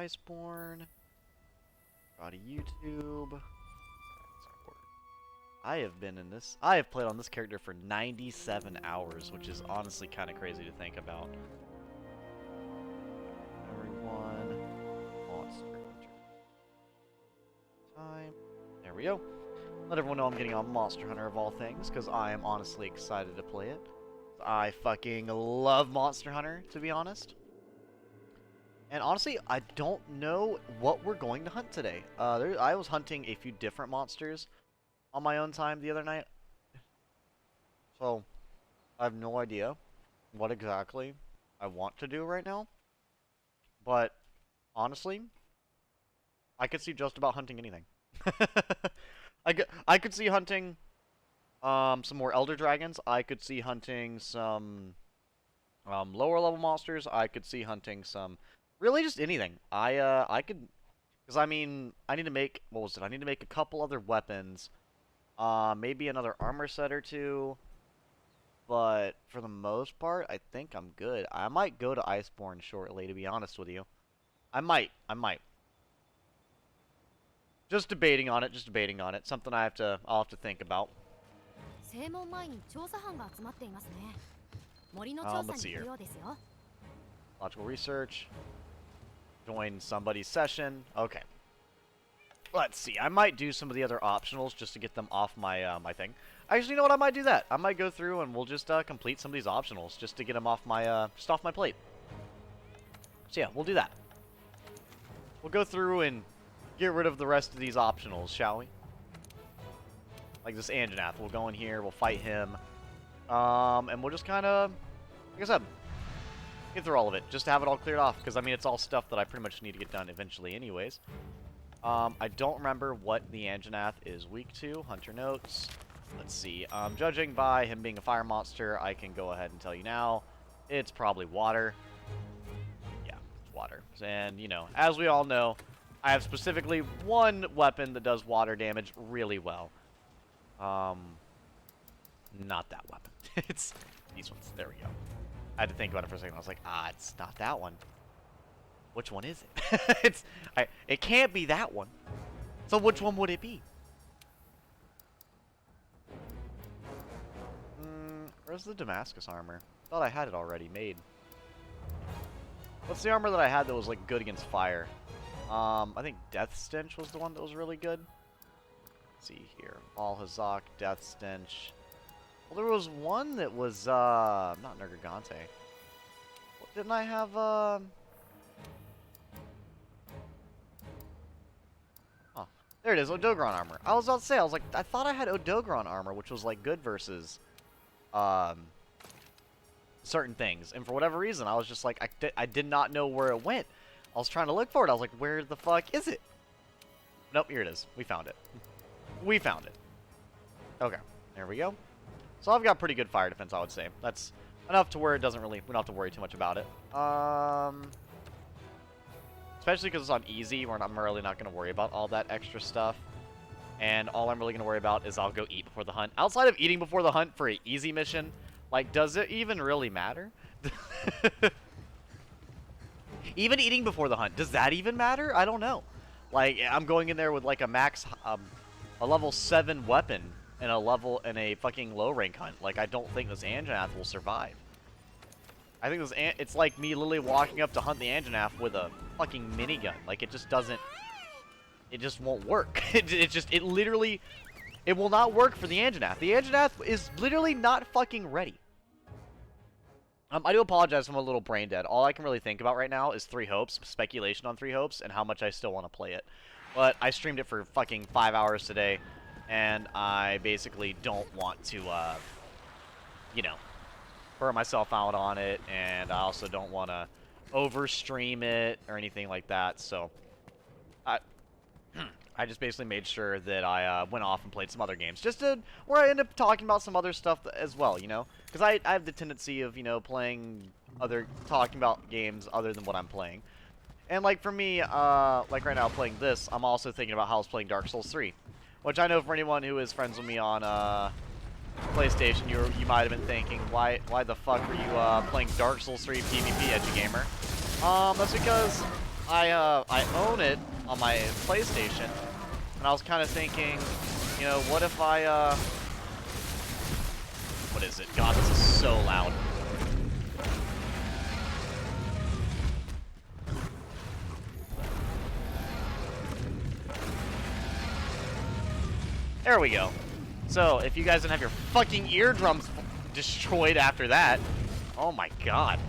Iceborne. Go to YouTube. I have been in this. I have played on this character for 97 hours, which is honestly kind of crazy to think about. Everyone. Monster Hunter. Time. There we go. Let everyone know I'm getting on Monster Hunter of all things, because I am honestly excited to play it. I fucking love Monster Hunter, to be honest. And honestly, I don't know what we're going to hunt today. I was hunting a few different monsters on my own time the other night. So, I have no idea what exactly I want to do right now. But, honestly, I could see just about hunting anything. I could see hunting some more Elder Dragons. I could see hunting some lower level monsters. I could see hunting some... Really, just anything. I could... Because, I mean, I need to make... What was it? I need to make a couple other weapons. Maybe another armor set or two. But, for the most part, I think I'm good. I might go to Iceborne shortly, to be honest with you. I might. Just debating on it, Something I'll have to think about. Let's see here. Logical research. Join somebody's session. Okay. Let's see. I might do some of the other optionals just to get them off my my thing. Actually, you know what? I might do that. I might go through and we'll just complete some of these optionals just to get them off my just off my plate. So yeah, we'll do that. We'll go through and get rid of the rest of these optionals, shall we? Like this Anjanath. We'll go in here. We'll fight him. And we'll just kind of, like I said, get through all of it. Just to have it all cleared off. Because, I mean, it's all stuff that I pretty much need to get done eventually anyways. I don't remember what the Anjanath is weak to. Hunter notes. Let's see. Judging by him being a fire monster, I can go ahead and tell you now. It's probably water. Yeah, it's water. And, you know, as we all know, I have specifically one weapon that does water damage really well. Not that weapon. It's these ones. There we go. I had to think about it for a second. I was like, it's not that one. Which one is it? It can't be that one. So which one would it be? Where's the Damascus armor? Thought I had it already made. What's the armor that I had that was like good against fire? I think Death Stench was the one that was really good. Let's see here. Alhazak, Death Stench. Well, there was one that was, not Nergigante. Didn't I have, Oh, there it is, Odogron armor. I was about to say, I thought I had Odogron armor, which was, like, good versus, certain things. And for whatever reason, I was just like, I did not know where it went. I was trying to look for it. I was like, where the fuck is it? Nope, here it is. We found it. We found it. Okay, there we go. So I've got pretty good fire defense, I would say. That's enough to where it doesn't really... We don't have to worry too much about it. Especially because it's on easy, where I'm really not going to worry about all that extra stuff. And all I'm really going to worry about is I'll go eat before the hunt. Outside of eating before the hunt for an easy mission, like, does it even really matter? Even eating before the hunt, does that even matter? I don't know. Like, I'm going in there with, like, a max... a level 7 weapon and a fucking low rank hunt. Like, I don't think this Anjanath will survive. I think it's like me literally walking up to hunt the Anjanath with a fucking minigun. Like, it just doesn't... It just won't work. It literally... It will not work for the Anjanath. The Anjanath is literally not fucking ready. I do apologize if I'm a little brain dead. All I can really think about right now is Three Hopes, speculation on Three Hopes, and how much I still want to play it. But I streamed it for fucking 5 hours today, and I basically don't want to, you know, burn myself out on it, and I also don't want to overstream it or anything like that, so I just basically made sure that I went off and played some other games, just to where I end up talking about some other stuff as well, you know, because I have the tendency of, you know, talking about games other than what I'm playing. And, like, for me, like, right now playing this, I'm also thinking about how I was playing Dark Souls 3. Which I know for anyone who is friends with me on, PlayStation, you might have been thinking, why the fuck are you, playing Dark Souls 3 PvP, edgy gamer? That's because I own it on my PlayStation, and I was kind of thinking, you know, what if I what is it? God, this is so loud. There we go. So, if you guys didn't have your fucking eardrums destroyed after that, oh my god.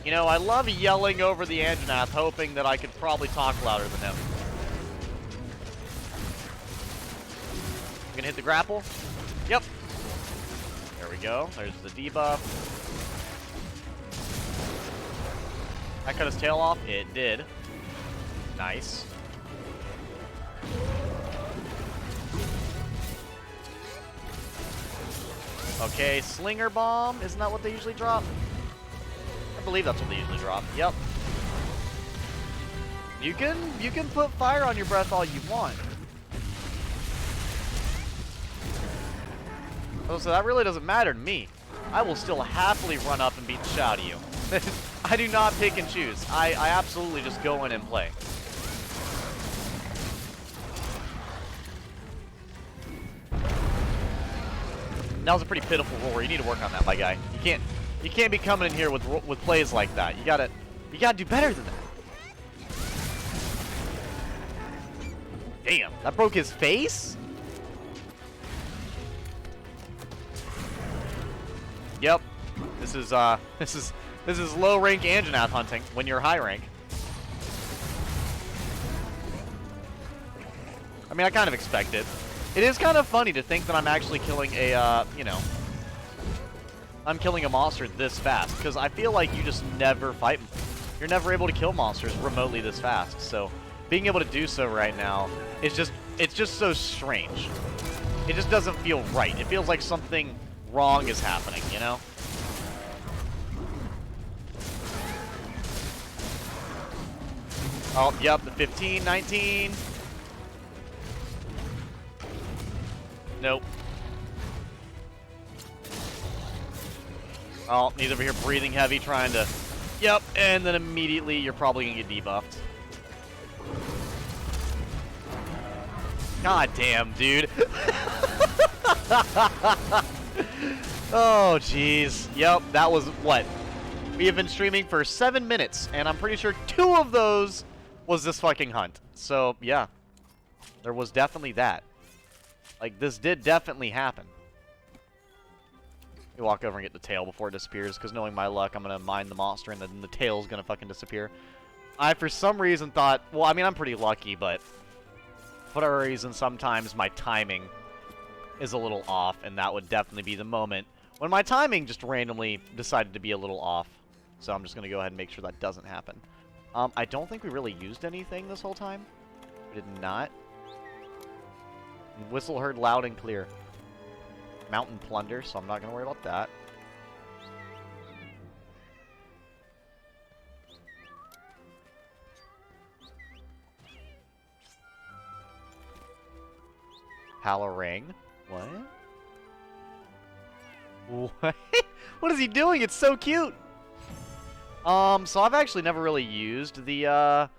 You know, I love yelling over the Anjanath, hoping that I could probably talk louder than him. I'm gonna hit the grapple. Yep. There we go. There's the debuff. That cut his tail off? It did. Nice. Okay, Slinger Bomb. Isn't that what they usually drop? I believe that's what they usually drop. Yep. You can put fire on your breath all you want. Oh, so that really doesn't matter to me. I will still happily run up and beat the shit out of you. I do not pick and choose. I absolutely just go in and play. That was a pretty pitiful roar. You need to work on that, my guy. You can't be coming in here with plays like that. You gotta do better than that. Damn, that broke his face? Yep. This is low rank Anjanath hunting when you're high rank. I mean, I kind of expect it. It is kind of funny to think that I'm actually killing a, you know, I'm killing a monster this fast, because I feel like you just never fight. You're never able to kill monsters remotely this fast, so being able to do so right now is it's just so strange. It just doesn't feel right. It feels like something wrong is happening, you know? Oh, yep, the 15, 19. Nope. Oh, he's over here breathing heavy, trying to... Yep, and then immediately you're probably going to get debuffed. God damn, dude. Oh, jeez. Yep, that was, what? We have been streaming for 7 minutes, and I'm pretty sure 2 of those was this fucking hunt. So, yeah. There was definitely that. Like, this did definitely happen. You walk over and get the tail before it disappears, because knowing my luck, I'm going to mine the monster, and then the tail's going to fucking disappear. I, for some reason, thought... Well, I mean, I'm pretty lucky, but... For whatever reason, sometimes my timing is a little off, and that would definitely be the moment when my timing just randomly decided to be a little off. So I'm just going to go ahead and make sure that doesn't happen. I don't think we really used anything this whole time. We did not. Whistle heard loud and clear. Mountain plunder, so I'm not going to worry about that. Halorang. What? What? What is he doing? It's so cute! So I've actually never really used the,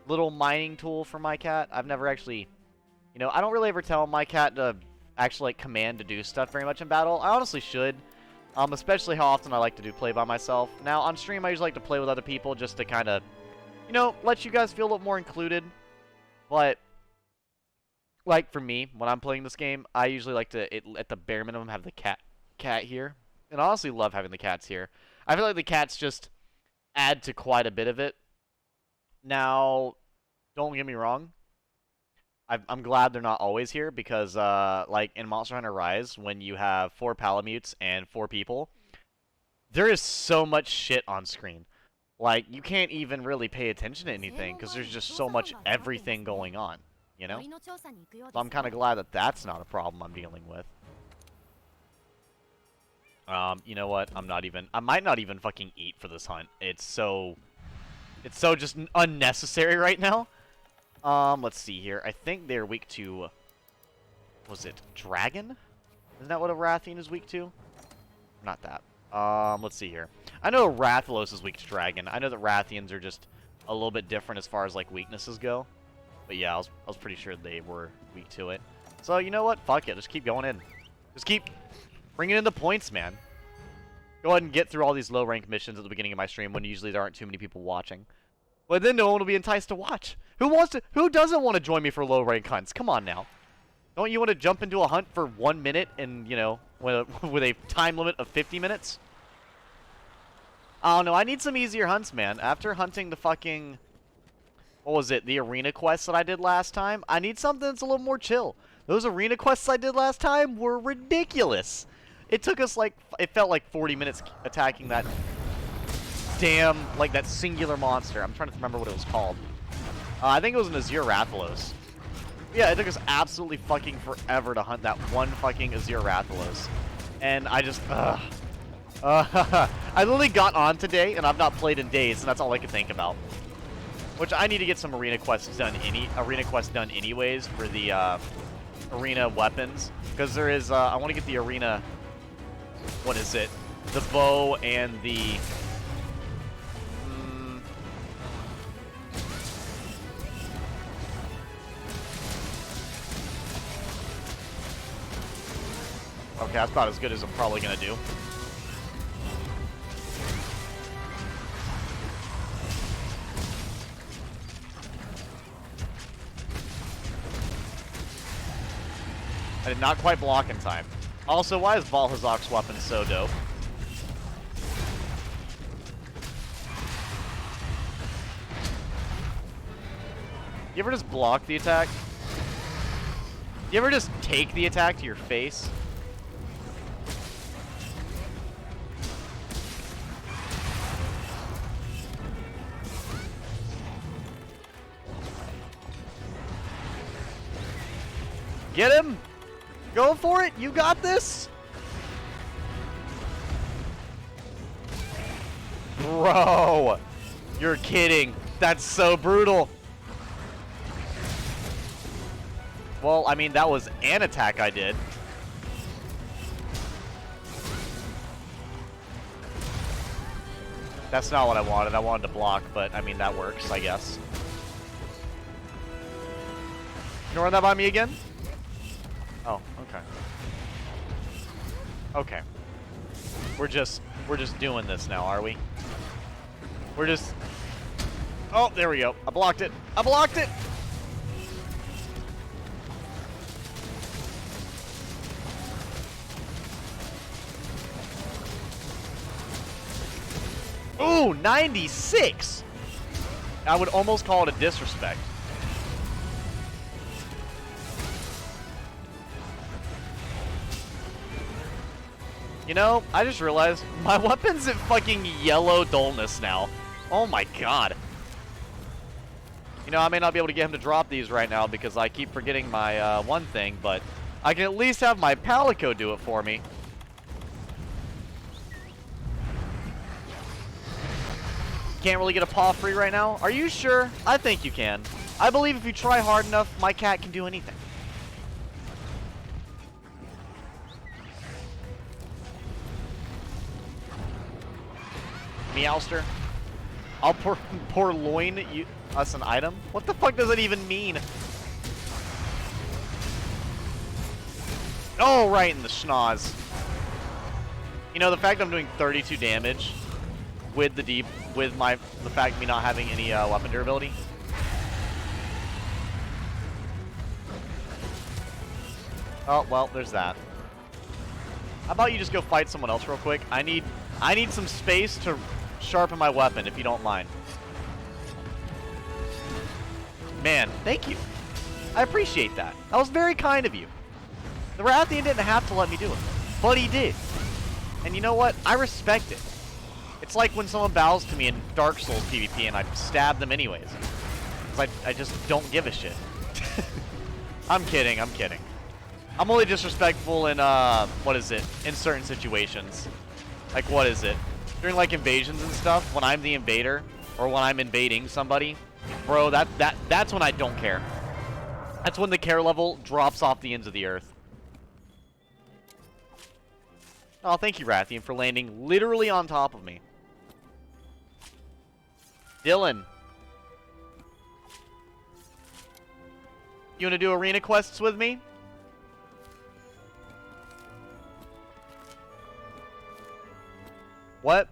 little mining tool for my cat. I've never actually... You know, I don't really ever tell my cat to actually, like, command to do stuff very much in battle. I honestly should. Especially how often I like to do play by myself. Now, on stream, I usually like to play with other people just to kind of, you know, let you guys feel a little more included. But... Like, for me, when I'm playing this game, I usually like to, at the bare minimum, have the cat here. And I honestly love having the cats here. I feel like the cats just add to quite a bit of it. Now, don't get me wrong. I'm glad they're not always here, because, like, in Monster Hunter Rise, when you have 4 Palamutes and 4 people, there is so much shit on screen. Like, you can't even really pay attention to anything, because there's just so much everything going on. You know? So I'm kind of glad that that's not a problem I'm dealing with. You know what? I might not even fucking eat for this hunt. It's so just unnecessary right now. Let's see here. I think they're weak to, was it Dragon? Isn't that what a Rathian is weak to? Not that. Let's see here. I know Rathalos is weak to Dragon. I know that Rathians are just a little bit different as far as like weaknesses go. But yeah, I was pretty sure they were weak to it. So you know what? Fuck it. Just keep going in. Just keep bringing in the points, man. Go ahead and get through all these low rank missions at the beginning of my stream when usually there aren't too many people watching. But then no one will be enticed to watch. Who doesn't want to join me for low rank hunts? Come on now. Don't you want to jump into a hunt for 1 minute and, you know, with a time limit of 50 minutes? I don't know. I need some easier hunts, man. After hunting the fucking... What was it? The arena quests that I did last time? I need something that's a little more chill. Those arena quests I did last time were ridiculous. It took us like... It felt like 40 minutes attacking that... Damn, like that singular monster. I'm trying to remember what it was called. I think it was an Azir Rathalos. Yeah, it took us absolutely fucking forever to hunt that one fucking Azir Rathalos. And I just... I literally got on today, and I've not played in days, and that's all I could think about. Which I need to get some arena quests done anyways for the arena weapons, because there is I want to get the arena, what is it, the bow and the okay, that's about as good as I'm probably gonna do. I did not quite block in time. Also, why is Valhazak's weapon so dope? You ever just block the attack? You ever just take the attack to your face? Get him! Go for it! You got this! Bro! You're kidding. That's so brutal. Well, I mean, that was an attack I did. That's not what I wanted. I wanted to block, but, I mean, that works, I guess. You run that by me again? Oh, okay. Okay. We're just doing this now, are we? We're just... Oh, there we go. I blocked it. I blocked it! Ooh, 96! I would almost call it a disrespect. You know, I just realized my weapon's at fucking yellow dullness now. Oh my god. You know, I may not be able to get him to drop these right now because I keep forgetting my one thing, but I can at least have my Palico do it for me. Can't really get a paw free right now? Are you sure? I think you can. I believe if you try hard enough, my cat can do anything. Meowster. I'll purloin us an item? What the fuck does that even mean? Oh, right in the schnoz. You know, the fact I'm doing 32 damage with the fact of me not having any weapon durability. Oh, well, there's that. How about you just go fight someone else real quick? I need some space to sharpen my weapon, if you don't mind. Man, thank you. I appreciate that. That was very kind of you. The Rathian didn't have to let me do it, but he did. And you know what? I respect it. It's like when someone bows to me in Dark Souls PvP and I stab them anyways. Because I just don't give a shit. I'm kidding, I'm kidding. I'm only disrespectful in, what is it? In certain situations. Like, what is it? During, like, invasions and stuff, when I'm the invader, or when I'm invading somebody, bro, that's when I don't care. That's when the care level drops off the ends of the earth. Oh, thank you, Rathian, for landing literally on top of me. Dylan, You wanna do arena quests with me? What?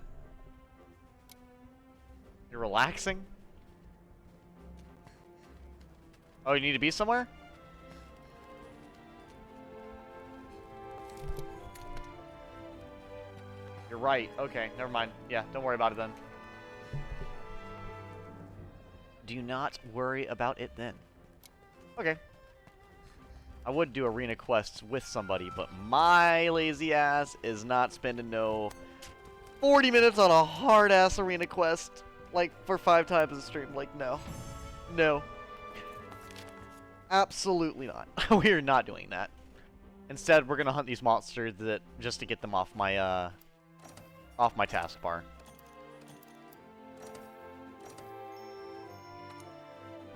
You're relaxing? Oh, you need to be somewhere? You're right. Okay, never mind. Yeah, don't worry about it then. Do not worry about it then. Okay. I would do arena quests with somebody, but my lazy ass is not spending no 40 minutes on a hard-ass arena quest, like, for 5 times a stream. Like, no. No. Absolutely not. We are not doing that. Instead, we're gonna hunt these monsters that just to get them off my taskbar.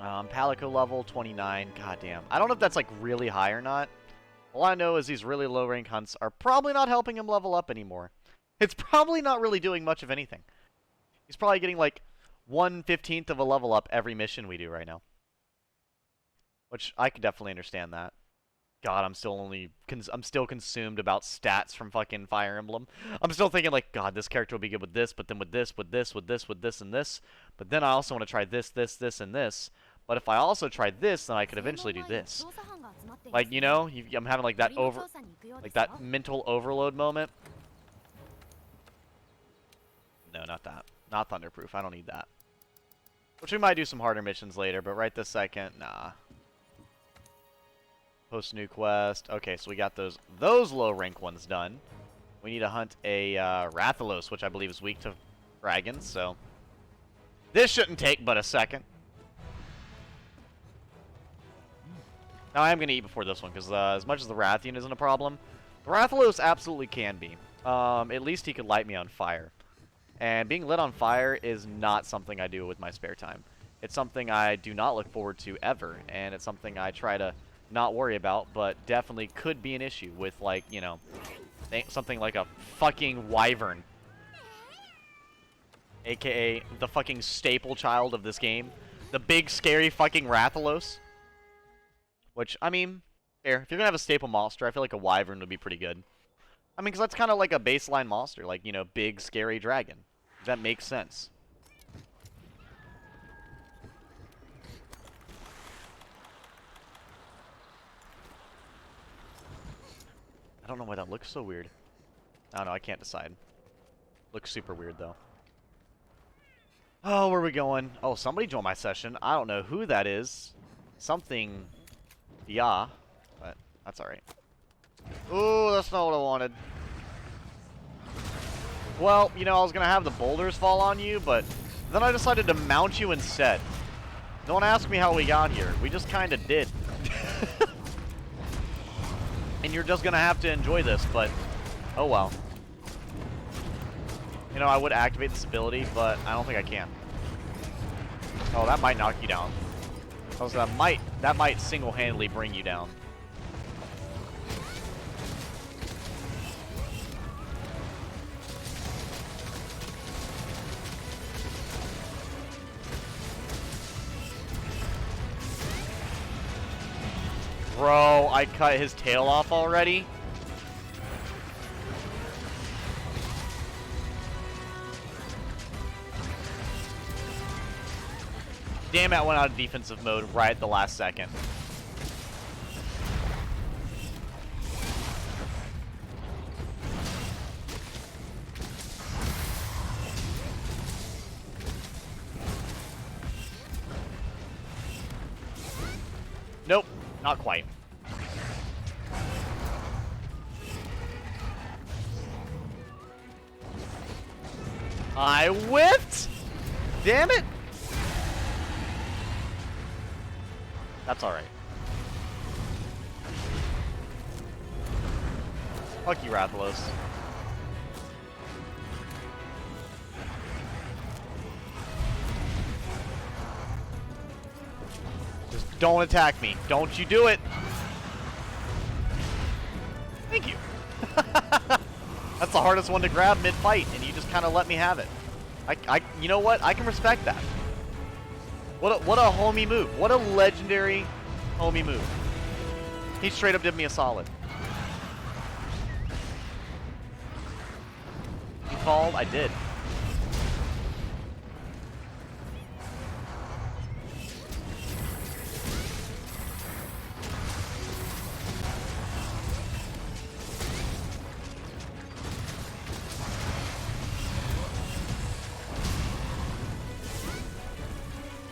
Palico level 29. Goddamn. I don't know if that's like really high or not. All I know is these really low rank hunts are probably not helping him level up anymore. It's probably not really doing much of anything. He's probably getting like 1/15 of a level up every mission we do right now. Which I could definitely understand that. God, I'm still consumed about stats from fucking Fire Emblem. I'm still thinking like, God, this character will be good with this, but then with this, with this, with this, with this, and this. But then I also want to try this, this, this, and this. But if I also try this, then I could eventually do this. Like, you know, I'm having like that mental overload moment. No, not that. Not Thunderproof. I don't need that. Which we might do some harder missions later, but right this second, nah. Post new quest. Okay, so we got those low rank ones done. We need to hunt a Rathalos, which I believe is weak to dragons, so this shouldn't take but a second. Now I am going to eat before this one, because as much as the Rathian isn't a problem, the Rathalos absolutely can be. At least he could light me on fire. And being lit on fire is not something I do with my spare time. It's something I do not look forward to ever, and it's something I try to not worry about, but definitely could be an issue with, like, you know, something like a fucking wyvern. AKA the fucking staple child of this game. The big, scary fucking Rathalos. Which, I mean, fair. If you're gonna have a staple monster, I feel like a wyvern would be pretty good. I mean, because that's kind of like a baseline monster. Like, you know, big, scary dragon. That makes sense. I don't know why that looks so weird. I don't know, I can't decide. Looks super weird, though. Oh, where are we going? Oh, somebody joined my session. I don't know who that is. Something... yeah, but that's alright. Ooh, that's not what I wanted. Well, you know, I was gonna have the boulders fall on you, but then I decided to mount you instead. Don't ask me how we got here. We just kinda did. And you're just gonna have to enjoy this, but oh well. You know, I would activate this ability, but I don't think I can. Oh, that might knock you down. Oh, so that might single-handedly bring you down. Bro, I cut his tail off already? Damn it, I went out of defensive mode right at the last second. Nope, not quite. I whiffed! Damn it! That's alright. Fuck you, Rathalos. Just don't attack me. Don't you do it! Thank you. That's the hardest one to grab mid-fight, and you just kind of let me have it. You know what? I can respect that. What a homie move. What a legendary Homie move. He straight up did me a solid. You called? I did.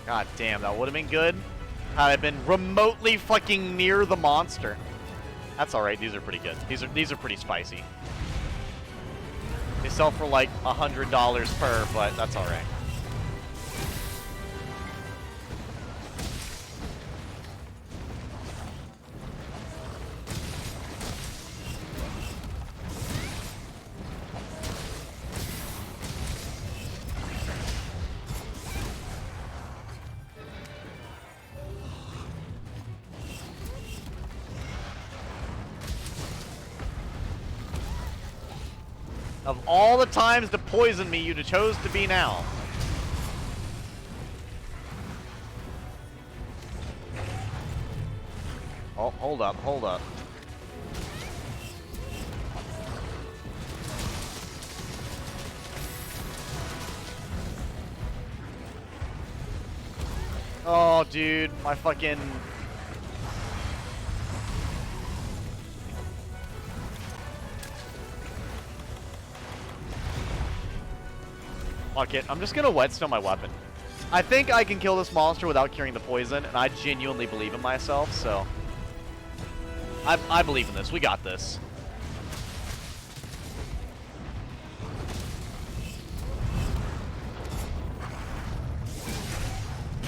God damn, that would have been good had I been remotely fucking near the monster. That's alright, these are pretty good. These are pretty spicy. They sell for like $100 per, but that's alright. Of all the times to poison me, you chose to be now. Oh, hold up, hold up. Oh, dude, my fucking... Fuck it, I'm just gonna whetstone my weapon. I think I can kill this monster without curing the poison, and I genuinely believe in myself, so... I believe in this, we got this.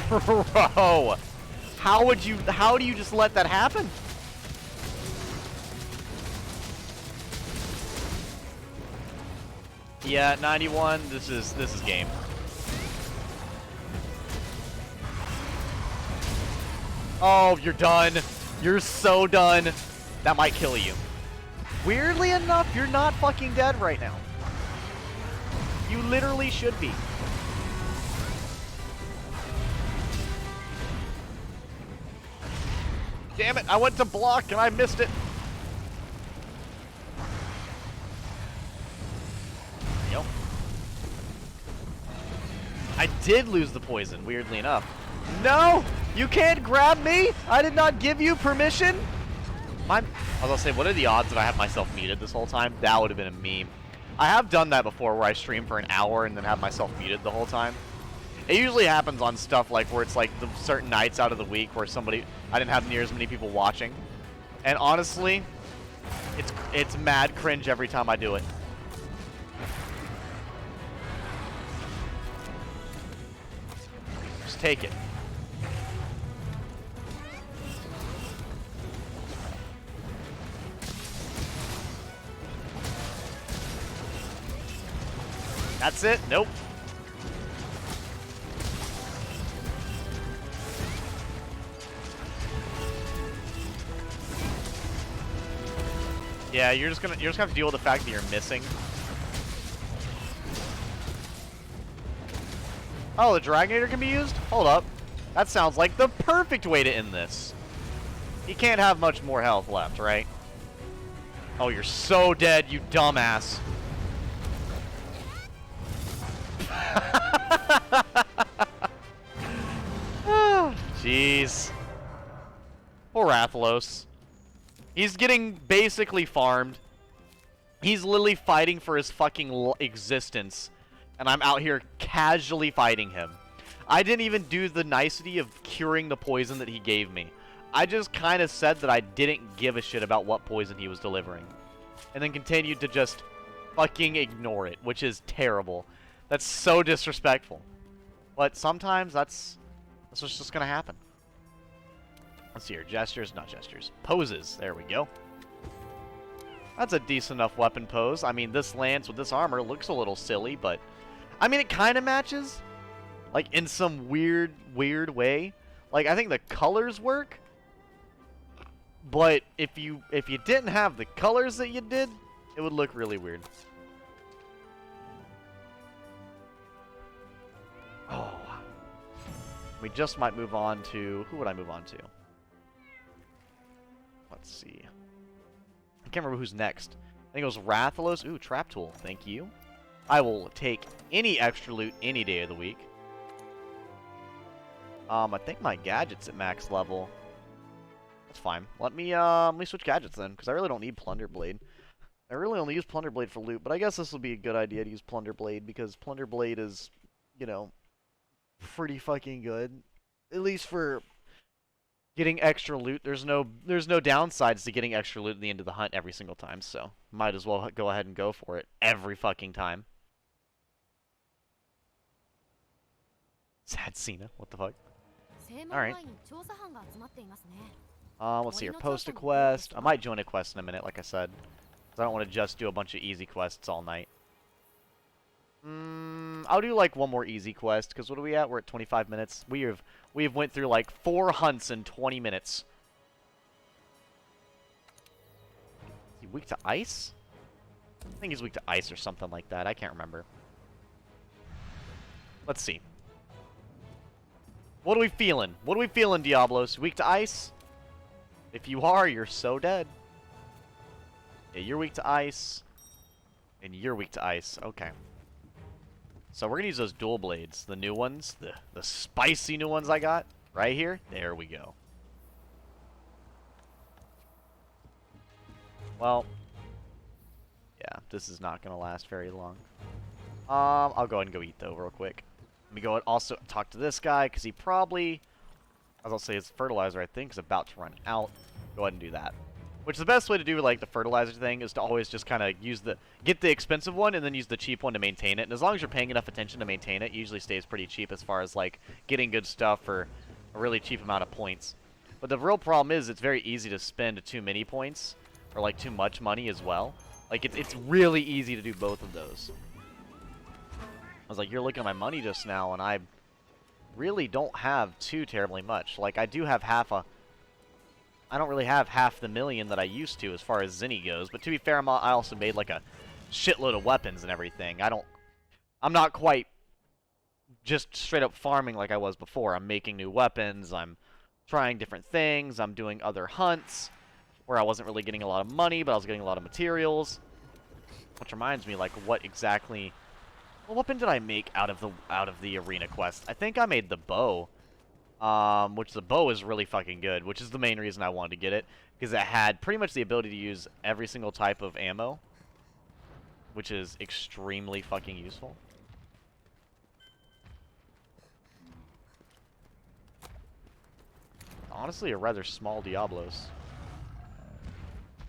Bro! How do you just let that happen? Yeah, 91, this is game. Oh, you're done. You're so done. That might kill you. Weirdly enough, you're not fucking dead right now. You literally should be. Damn it, I went to block and I missed it. Yep. I did lose the poison, weirdly enough. No! You can't grab me! I did not give you permission! I was gonna say, what are the odds that I have myself muted this whole time? That would have been a meme. I have done that before where I stream for an hour and then have myself muted the whole time. It usually happens on stuff like where it's like the certain nights out of the week where I didn't have near as many people watching. And honestly, it's mad cringe every time I do it. Just take it. That's it? Nope. Yeah, you're just gonna have to deal with the fact that you're missing. Oh, the Dragonator can be used? Hold up. That sounds like the perfect way to end this. He can't have much more health left, right? Oh, you're so dead, you dumbass. Jeez. Poor Rathalos. He's getting basically farmed. He's literally fighting for his fucking existence. And I'm out here casually fighting him. I didn't even do the nicety of curing the poison that he gave me. I just kind of said that I didn't give a shit about what poison he was delivering. And then continued to just fucking ignore it, which is terrible. That's so disrespectful. But sometimes that's what's just gonna happen. Let's see here. Gestures, not gestures. Poses. There we go. That's a decent enough weapon pose. I mean, this lance with this armor looks a little silly, but... I mean, it kind of matches. Like, in some weird way. Like, I think the colors work. But if you didn't have the colors that you did, it would look really weird. Oh. We just might move on to... Who would I move on to? Let's see. I can't remember who's next. I think it was Rathalos. Ooh, Trap Tool. Thank you. I will take any extra loot any day of the week. I think my gadget's at max level. That's fine. Let me switch gadgets then, because I really don't need Plunder Blade. I really only use Plunder Blade for loot, but I guess this will be a good idea to use Plunder Blade, because Plunder Blade is, you know, pretty fucking good. At least for getting extra loot. There's no downsides to getting extra loot at the end of the hunt every single time, so might as well go ahead and go for it every fucking time. Sad Cena, what the fuck? Alright. Let's see here. Post a quest. I might join a quest in a minute, like I said. Because I don't want to just do a bunch of easy quests all night. I'll do like one more easy quest, because what are we at? We're at 25 minutes. We have went through like 4 hunts in 20 minutes. Is he weak to ice? I think he's weak to ice or something like that. I can't remember. Let's see. What are we feeling? What are we feeling, Diablos? Weak to ice? If you are, you're so dead. Yeah, you're weak to ice. And you're weak to ice. Okay. So we're going to use those dual blades. The new ones. The spicy new ones I got. Right here. There we go. Well. Yeah, this is not going to last very long. I'll go ahead and go eat though real quick. Let me go and also talk to this guy, because he probably, as I'll say, his fertilizer, I think, is about to run out. Go ahead and do that. Which the best way to do, like, the fertilizer thing is to always just kind of get the expensive one and then use the cheap one to maintain it. And as long as you're paying enough attention to maintain it, it usually stays pretty cheap as far as, like, getting good stuff for a really cheap amount of points. But the real problem is it's very easy to spend too many points, or, like, too much money as well. Like, it's really easy to do both of those. I was like, you're looking at my money just now, and I really don't have too terribly much. Like, I do have I don't really have half the million that I used to as far as Zinni goes. But to be fair, I also made, like, a shitload of weapons and everything. I'm not quite just straight up farming like I was before. I'm making new weapons. I'm trying different things. I'm doing other hunts where I wasn't really getting a lot of money, but I was getting a lot of materials. Which reminds me, like, what exactly... What weapon did I make out of the arena quest? I think I made the bow. Which the bow is really fucking good, which is the main reason I wanted to get it. Because it had pretty much the ability to use every single type of ammo. Which is extremely fucking useful. Honestly, a rather small Diablos.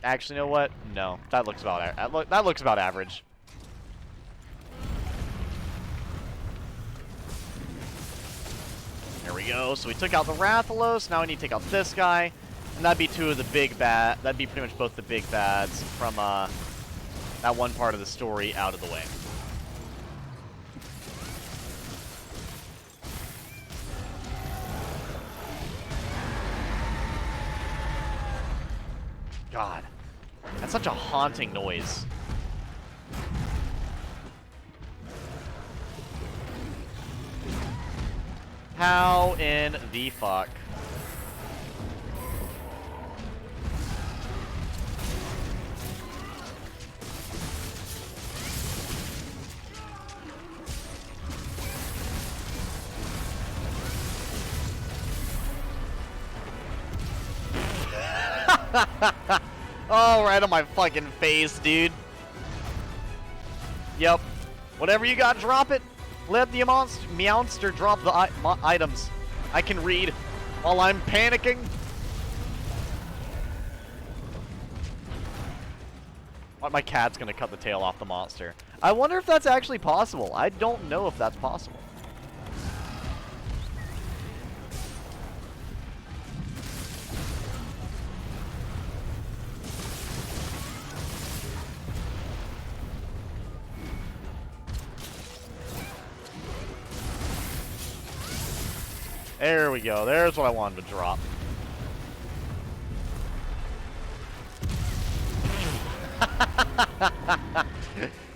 Actually, you know what? No, that looks about average. There we go. So we took out the Rathalos. Now we need to take out this guy. And that'd be two of the big bad. That'd be pretty much both the big bads from that one part of the story out of the way. God. That's such a haunting noise. How in the fuck? Oh, right on my fucking face, dude. Yep. Whatever you got, drop it. Let the Meowster drop the items. I can read while I'm panicking. My cat's gonna cut the tail off the monster. I wonder if that's actually possible. I don't know if that's possible. There we go. There's what I wanted to drop.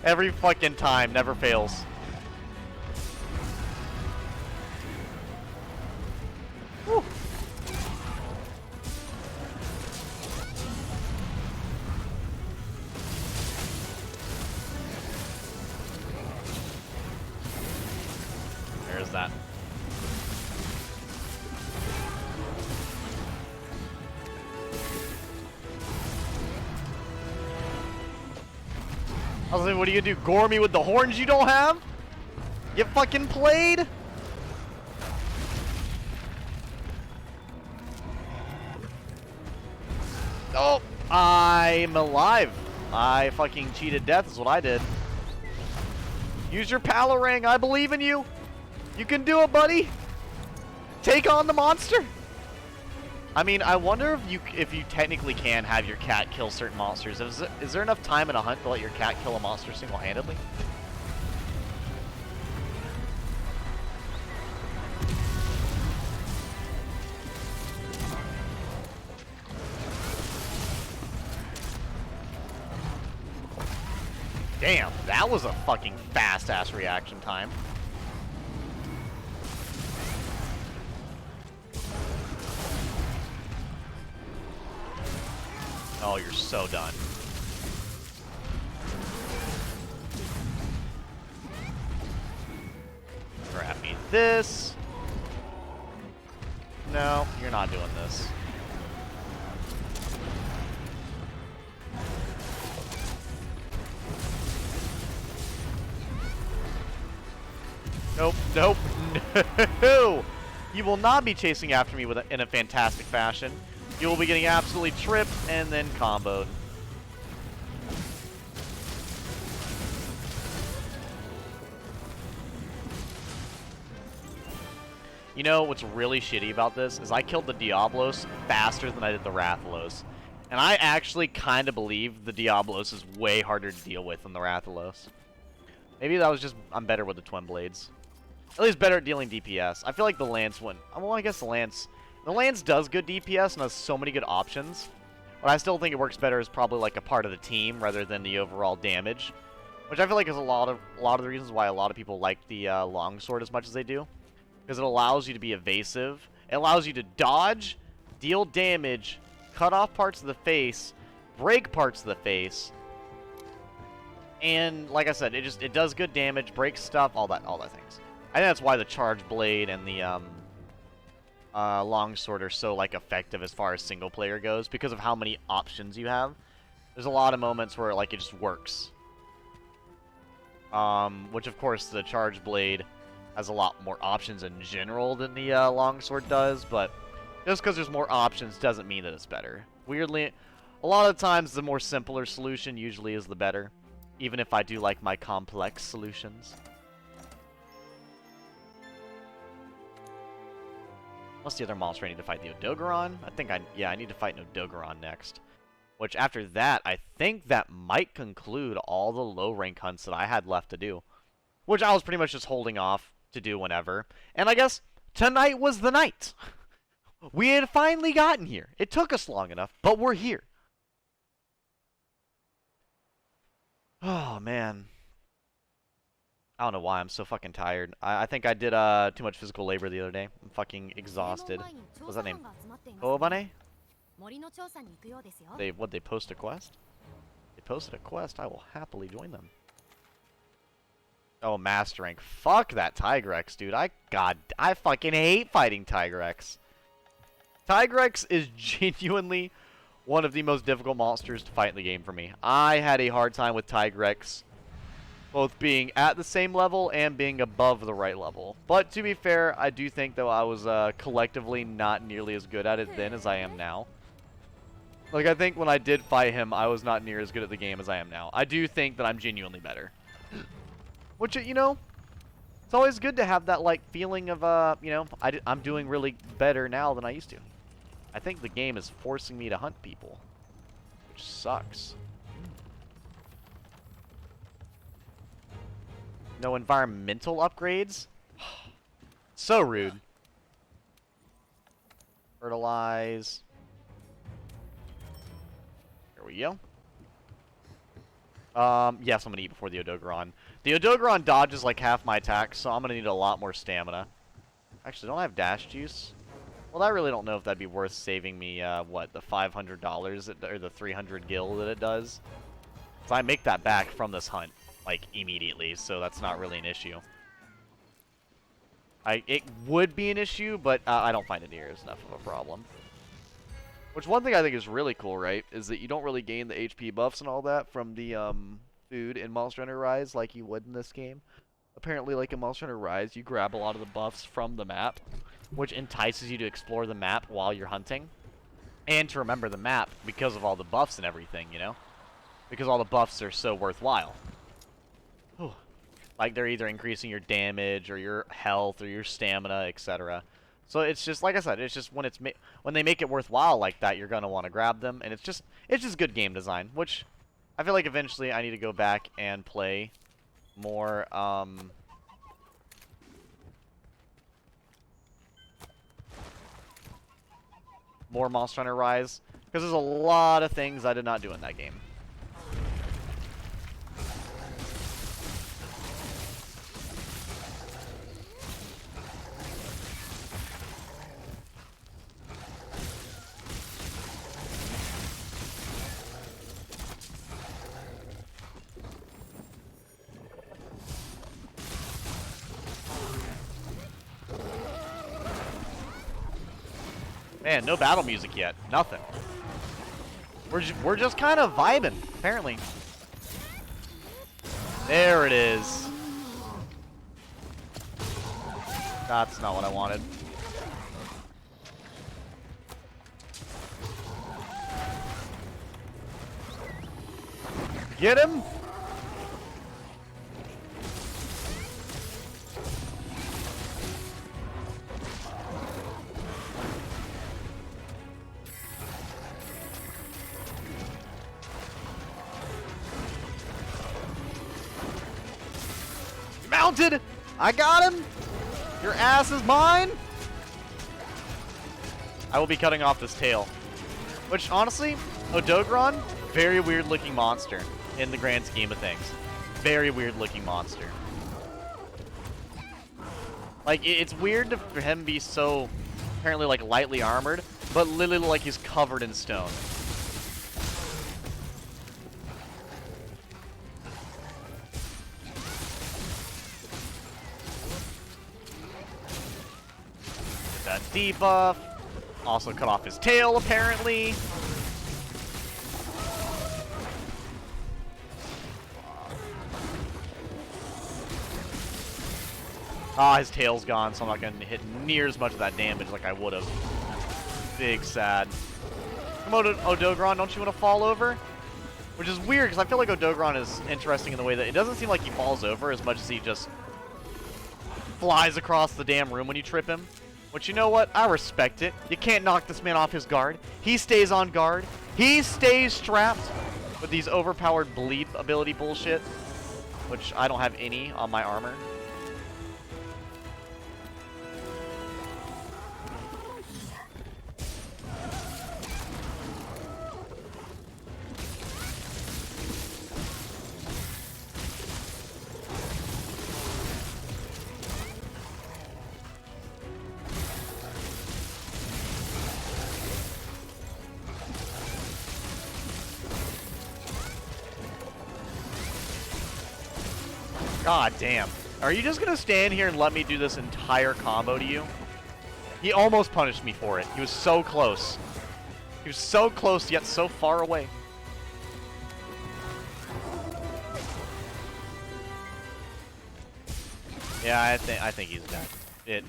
Every fucking time. Never fails. Whew. I was like, what are you gonna do? Gore me with the horns you don't have? Get fucking played? Oh, I'm alive. I fucking cheated death is what I did. Use your Palarang. I believe in you. You can do it, buddy. Take on the monster. I mean, I wonder if you technically can have your cat kill certain monsters. Is there enough time in a hunt to let your cat kill a monster single-handedly? Damn, that was a fucking fast-ass reaction time. Oh, you're so done. Grab me this. No, you're not doing this. Nope, nope, no! You will not be chasing after me in a fantastic fashion. You will be getting absolutely tripped and then comboed. You know what's really shitty about this is I killed the Diablos faster than I did the Rathalos. And I actually kind of believe the Diablos is way harder to deal with than the Rathalos. Maybe that was just I'm better with the Twin Blades. At least better at dealing DPS. I feel like the Lance went... Well, I guess the Lance does good DPS and has so many good options. But I still think it works better as probably like a part of the team rather than the overall damage. Which I feel like is a lot of the reasons why a lot of people like the Longsword as much as they do. Because it allows you to be evasive. It allows you to dodge, deal damage, cut off parts of the face, break parts of the face. And like I said, it does good damage, breaks stuff, all that things. I think that's why the Charge Blade and the Longsword are so like effective as far as single player goes because of how many options you have. There's a lot of moments where like it just works. Which of course the Charge Blade has a lot more options in general than the Longsword does, but just because there's more options doesn't mean that it's better. Weirdly, a lot of times the more simpler solution usually is the better, even if I do like my complex solutions. What's the other monster I need to fight? The Odogaron? I need to fight an Odogaron next. Which, after that, I think that might conclude all the low-rank hunts that I had left to do. Which I was pretty much just holding off to do whenever. And I guess tonight was the night. We had finally gotten here. It took us long enough, but we're here. Oh, man. I don't know why I'm so fucking tired. I think I did too much physical labor the other day. I'm fucking exhausted. What's that name? Koobane? They post a quest? They posted a quest. I will happily join them. Oh, Master Rank. Fuck that Tigrex, dude. I fucking hate fighting Tigrex. Tigrex is genuinely one of the most difficult monsters to fight in the game for me. I had a hard time with Tigrex, both being at the same level and being above the right level. But to be fair, I do think though I was collectively not nearly as good at it then as I am now. Like, I think when I did fight him, I was not near as good at the game as I am now. I do think that I'm genuinely better. Which, you know, it's always good to have that, like, feeling of, you know, I'm doing really better now than I used to. I think the game is forcing me to hunt people, which sucks. No environmental upgrades? So rude. Fertilize. Here we go. Yes, I'm gonna eat before the Odogaron. The Odogaron dodges like half my attacks, so I'm gonna need a lot more stamina. Actually, don't I have dash juice? Well, I really don't know if that'd be worth saving me, what, the $500 or the 300 gil that it does. So I make that back from this hunt, like, immediately, so that's not really an issue. It would be an issue, but I don't find it near as enough of a problem. Which one thing I think is really cool, right, is that you don't really gain the HP buffs and all that from the food in Monster Hunter Rise like you would in this game. Apparently, like in Monster Hunter Rise, you grab a lot of the buffs from the map, which entices you to explore the map while you're hunting. And to remember the map because of all the buffs and everything, you know? Because all the buffs are so worthwhile. Whew. Like, they're either increasing your damage, or your health, or your stamina, etc. So it's just, like I said, it's just when when they make it worthwhile like that, you're going to want to grab them. And it's just good game design, which I feel like eventually I need to go back and play more, more Monster Hunter Rise, because there's a lot of things I did not do in that game. Man, no battle music yet. Nothing. We're just kind of vibing, apparently. There it is. That's not what I wanted. Get him! Mounted! I got him! Your ass is mine! I will be cutting off this tail. Which, honestly, Odogaron, very weird looking monster in the grand scheme of things. Very weird looking monster. Like, it's weird for him be so, apparently, like, lightly armored, but literally like he's covered in stone. That debuff. Also cut off his tail, apparently. Ah, his tail's gone, so I'm not going to hit near as much of that damage like I would have. Big sad. Come on, Odogaron, don't you want to fall over? Which is weird, because I feel like Odogaron is interesting in the way that it doesn't seem like he falls over as much as he just flies across the damn room when you trip him. Which, you know what? I respect it. You can't knock this man off his guard. He stays on guard. He stays strapped with these overpowered bleep ability bullshit, which I don't have any on my armor. God damn. Are you just gonna stand here and let me do this entire combo to you? He almost punished me for it. He was so close. He was so close, yet so far away. Yeah, I think he's dead.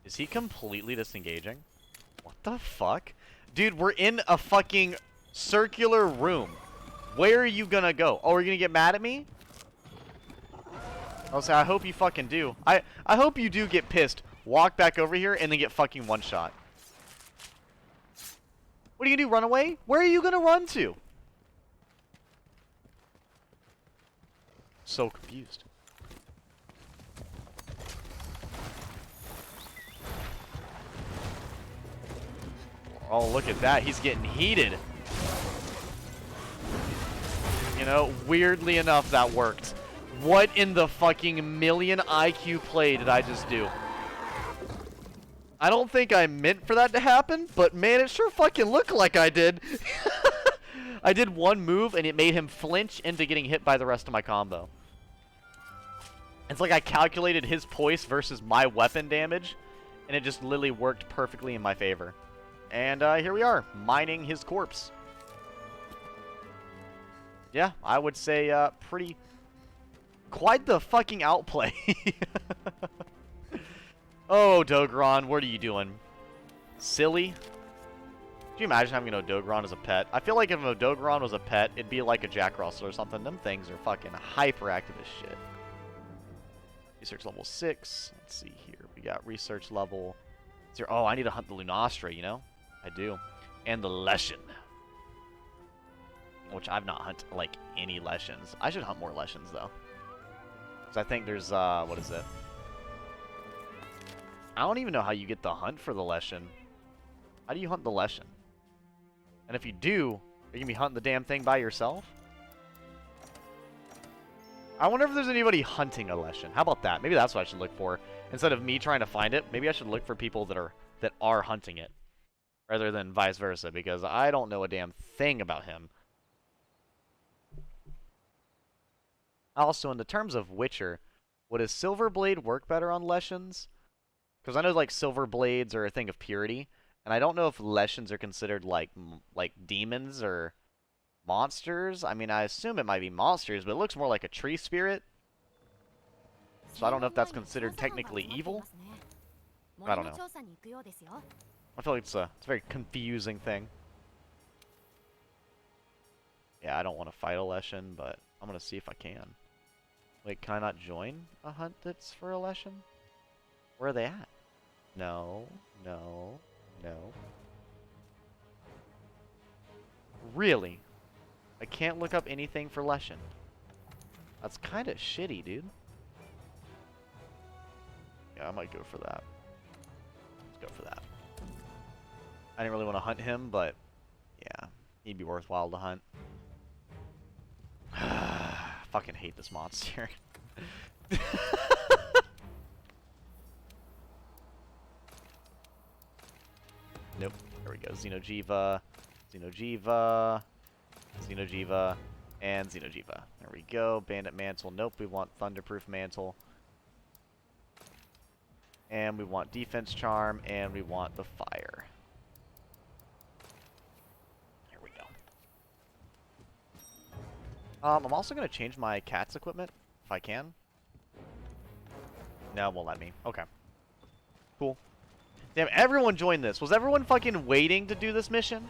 Is he completely disengaging? What the fuck? Dude, we're in a fucking circular room. Where are you gonna go? Oh, are you gonna get mad at me? I'll say, I hope you fucking do. I hope you do get pissed, walk back over here, and then get fucking one-shot. What are you gonna do, run away? Where are you gonna run to? So confused. Oh, look at that. He's getting heated. You know, weirdly enough, that worked. What in the fucking million IQ play did I just do? I don't think I meant for that to happen, but man, it sure fucking looked like I did. I did one move, and it made him flinch into getting hit by the rest of my combo. It's like I calculated his poise versus my weapon damage, and it just literally worked perfectly in my favor. And here we are, mining his corpse. Yeah, I would say quite the fucking outplay. Oh, Dogron, what are you doing? Silly? Can you imagine having an Odogron as a pet? I feel like if an Odogron was a pet, it'd be like a Jack Russell or something. Them things are fucking hyperactive as shit. Research level 6. Let's see here. We got research level 0. Oh, I need to hunt the Lunastra, you know? I do. And the Leshen. Which I've not hunted, like, any Leshens. I should hunt more Leshens, though. Because I think there's, what is it? I don't even know how you get the hunt for the Leshen. How do you hunt the Leshen? And if you do, are you going to be hunting the damn thing by yourself? I wonder if there's anybody hunting a Leshen. How about that? Maybe that's what I should look for. Instead of me trying to find it, maybe I should look for people that are hunting it. Rather than vice versa, because I don't know a damn thing about him. Also, in the terms of Witcher, would a Silverblade work better on Leshens? Because I know, like, Silver Blades are a thing of purity. And I don't know if Leshens are considered, like demons or monsters. I mean, I assume it might be monsters, but it looks more like a tree spirit. So I don't know if that's considered technically evil. I don't know. I feel like it's a very confusing thing. Yeah, I don't want to fight a Leshen, but I'm going to see if I can. Wait, can I not join a hunt that's for a Leshen? Where are they at? No, no, no. Really? I can't look up anything for Leshen. That's kind of shitty, dude. Yeah, I might go for that. Let's go for that. I didn't really want to hunt him, but yeah, he'd be worthwhile to hunt. Fucking hate this monster. Nope. There we go. Xeno'jiiva, Xeno'jiiva, Xeno'jiiva, and Xeno'jiiva. There we go. Bandit Mantle. Nope. We want Thunderproof Mantle. And we want Defense Charm, and we want the Fire. Here we go. I'm also going to change my cat's equipment, if I can. No, it won't let me. Okay. Cool. Damn, everyone joined this. Was everyone fucking waiting to do this mission?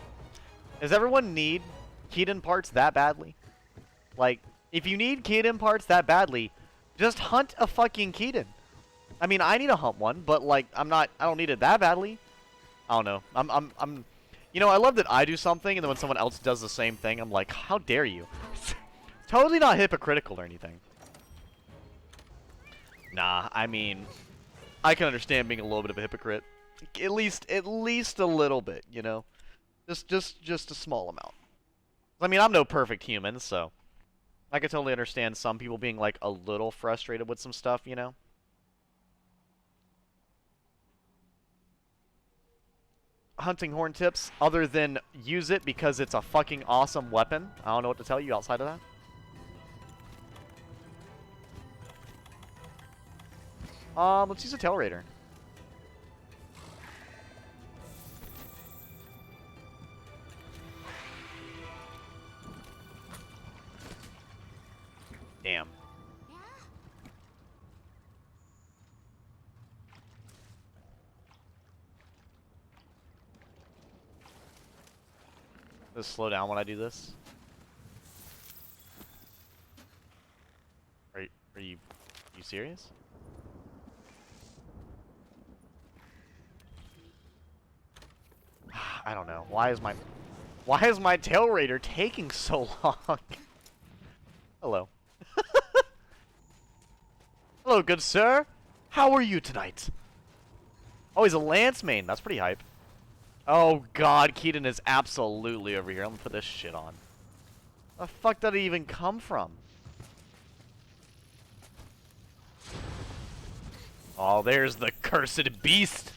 Does everyone need Keaton parts that badly? Like, if you need Keaton parts that badly, just hunt a fucking Keaton. I mean, I need to hunt one, but like, I don't need it that badly. I don't know. I'm, you know, I love that I do something, and then when someone else does the same thing, I'm like, how dare you? Totally not hypocritical or anything. Nah, I mean, I can understand being a little bit of a hypocrite. At least a little bit, you know? Just a small amount. I mean, I'm no perfect human, so I could totally understand some people being, like, a little frustrated with some stuff, you know? Hunting horn tips, other than use it because it's a fucking awesome weapon. I don't know what to tell you outside of that. Let's use a Tail Raider. Damn. Just slow down when I do this. Are you serious? I don't know. Why is my Tail Raider taking so long? Hello. Hello, good sir. How are you tonight? Oh, he's a Lance main. That's pretty hype. Oh god, Keaton is absolutely over here. I'm gonna put this shit on. The fuck did it even come from? Oh, there's the cursed beast.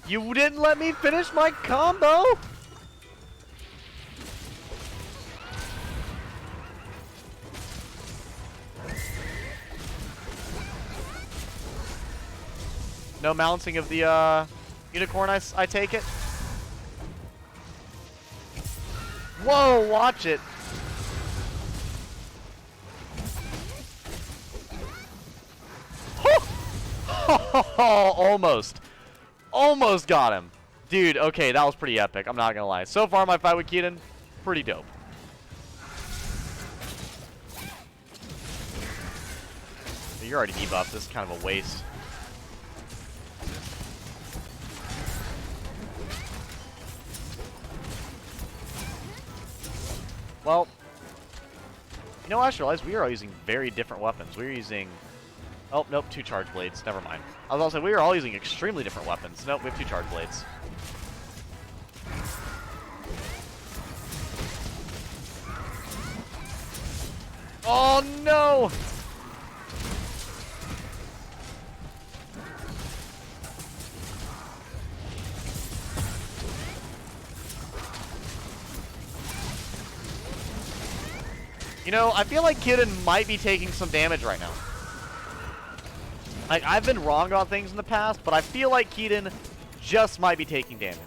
You didn't let me finish my combo? No mounting of the unicorn, I take it? Whoa, watch it! Almost. Almost got him. Dude, okay, that was pretty epic. I'm not gonna lie. So far, my fight with Keaton, pretty dope. You're already debuffed. This is kind of a waste. Well, you know, I just realized we are all using very different weapons. We're using... Oh, nope, 2 charge blades. Never mind. I was also saying we are all using extremely different weapons. Nope, we have 2 charge blades. Oh, no! You know, I feel like Kitten might be taking some damage right now. Like, I've been wrong about things in the past, but I feel like Keaton just might be taking damage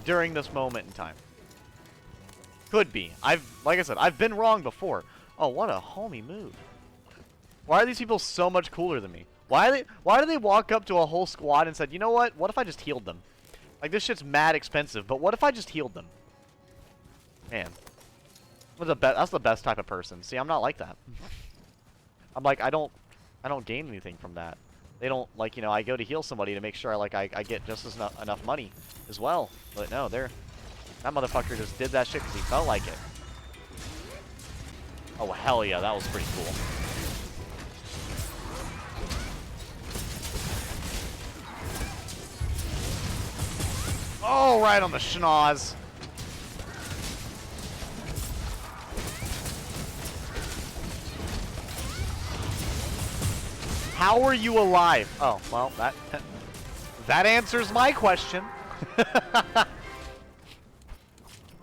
during this moment in time. Could be. Like I said, I've been wrong before. Oh, what a homie move. Why are these people so much cooler than me? Why do they walk up to a whole squad and said, you know what if I just healed them? Like, this shit's mad expensive, but what if I just healed them? Man. That's the best type of person. See, I'm not like that. I'm like, I don't gain anything from that. They don't, like, you know, I go to heal somebody to make sure I get just enough money as well. But no, that motherfucker just did that shit because he felt like it. Oh, hell yeah, that was pretty cool. Oh, right on the schnoz. How are you alive? Oh, well, that answers my question.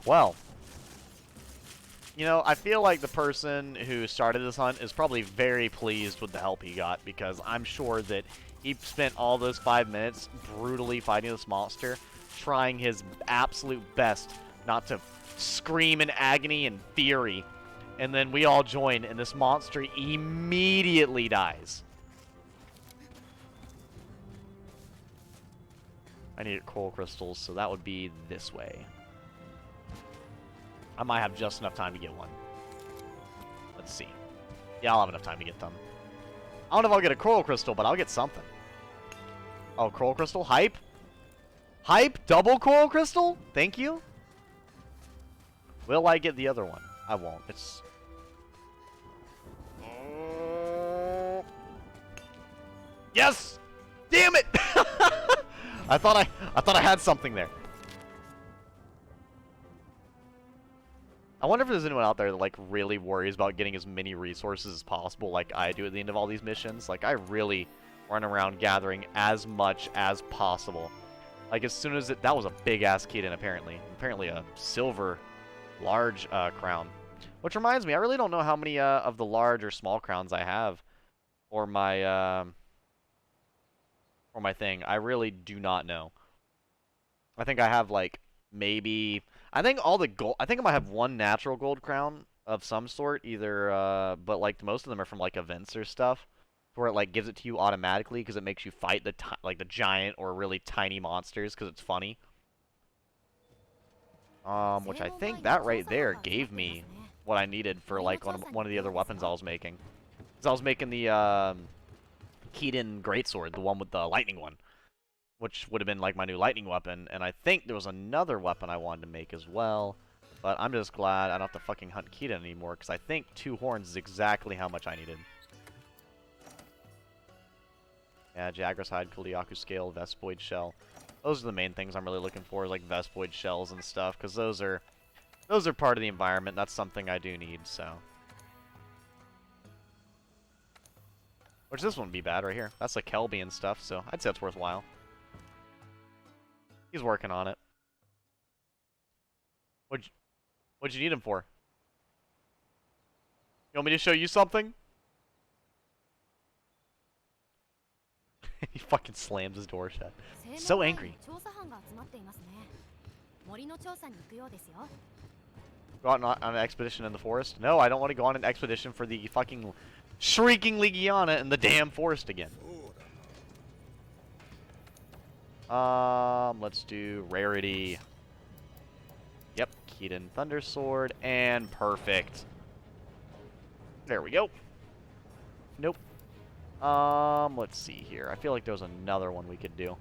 Well, you know, I feel like the person who started this hunt is probably very pleased with the help he got, because I'm sure that he spent all those 5 minutes brutally fighting this monster, trying his absolute best not to scream in agony and fury, and then we all join, and this monster immediately dies. I need coral crystals, so that would be this way. I might have just enough time to get one. Let's see. Yeah, I'll have enough time to get them. I don't know if I'll get a coral crystal, but I'll get something. Oh, coral crystal? Hype? Hype? Double coral crystal? Thank you. Will I get the other one? I won't. It's... Yes! Damn it! I thought I had something there. I wonder if there's anyone out there that, like, really worries about getting as many resources as possible like I do at the end of all these missions. Like, I really run around gathering as much as possible. Like, as soon as that was a big-ass Keaton, apparently. Apparently a silver large crown. Which reminds me, I really don't know how many of the large or small crowns I have for my thing. I really do not know. I think I have, like, maybe... I think all the gold... I think I might have one natural gold crown of some sort, either, but, like, most of them are from, like, events or stuff, where it, like, gives it to you automatically because it makes you fight the, like, the giant or really tiny monsters because it's funny. Which I think that right there gave me what I needed for, like, one of the other weapons I was making. Because I was making the, Keaton Greatsword, the one with the lightning one, which would have been like my new lightning weapon, and I think there was another weapon I wanted to make as well, but I'm just glad I don't have to fucking hunt Keaton anymore, because I think 2 horns is exactly how much I needed. Yeah, Jagras hide, Kuliaku scale, Vespoid shell. Those are the main things I'm really looking for, like Vespoid shells and stuff, because those are part of the environment. That's something I do need, so... Which this wouldn't be bad right here. That's like Kelby and stuff, so I'd say it's worthwhile. He's working on it. What'd you need him for? You want me to show you something? He fucking slams his door shut. So angry. Go out on an expedition in the forest? No, I don't want to go on an expedition for the fucking shrieking Legiana in the damn forest again. Let's do rarity. Yep, Keaton Thundersword, and perfect. There we go. Nope. Let's see here. I feel like there was another one we could do.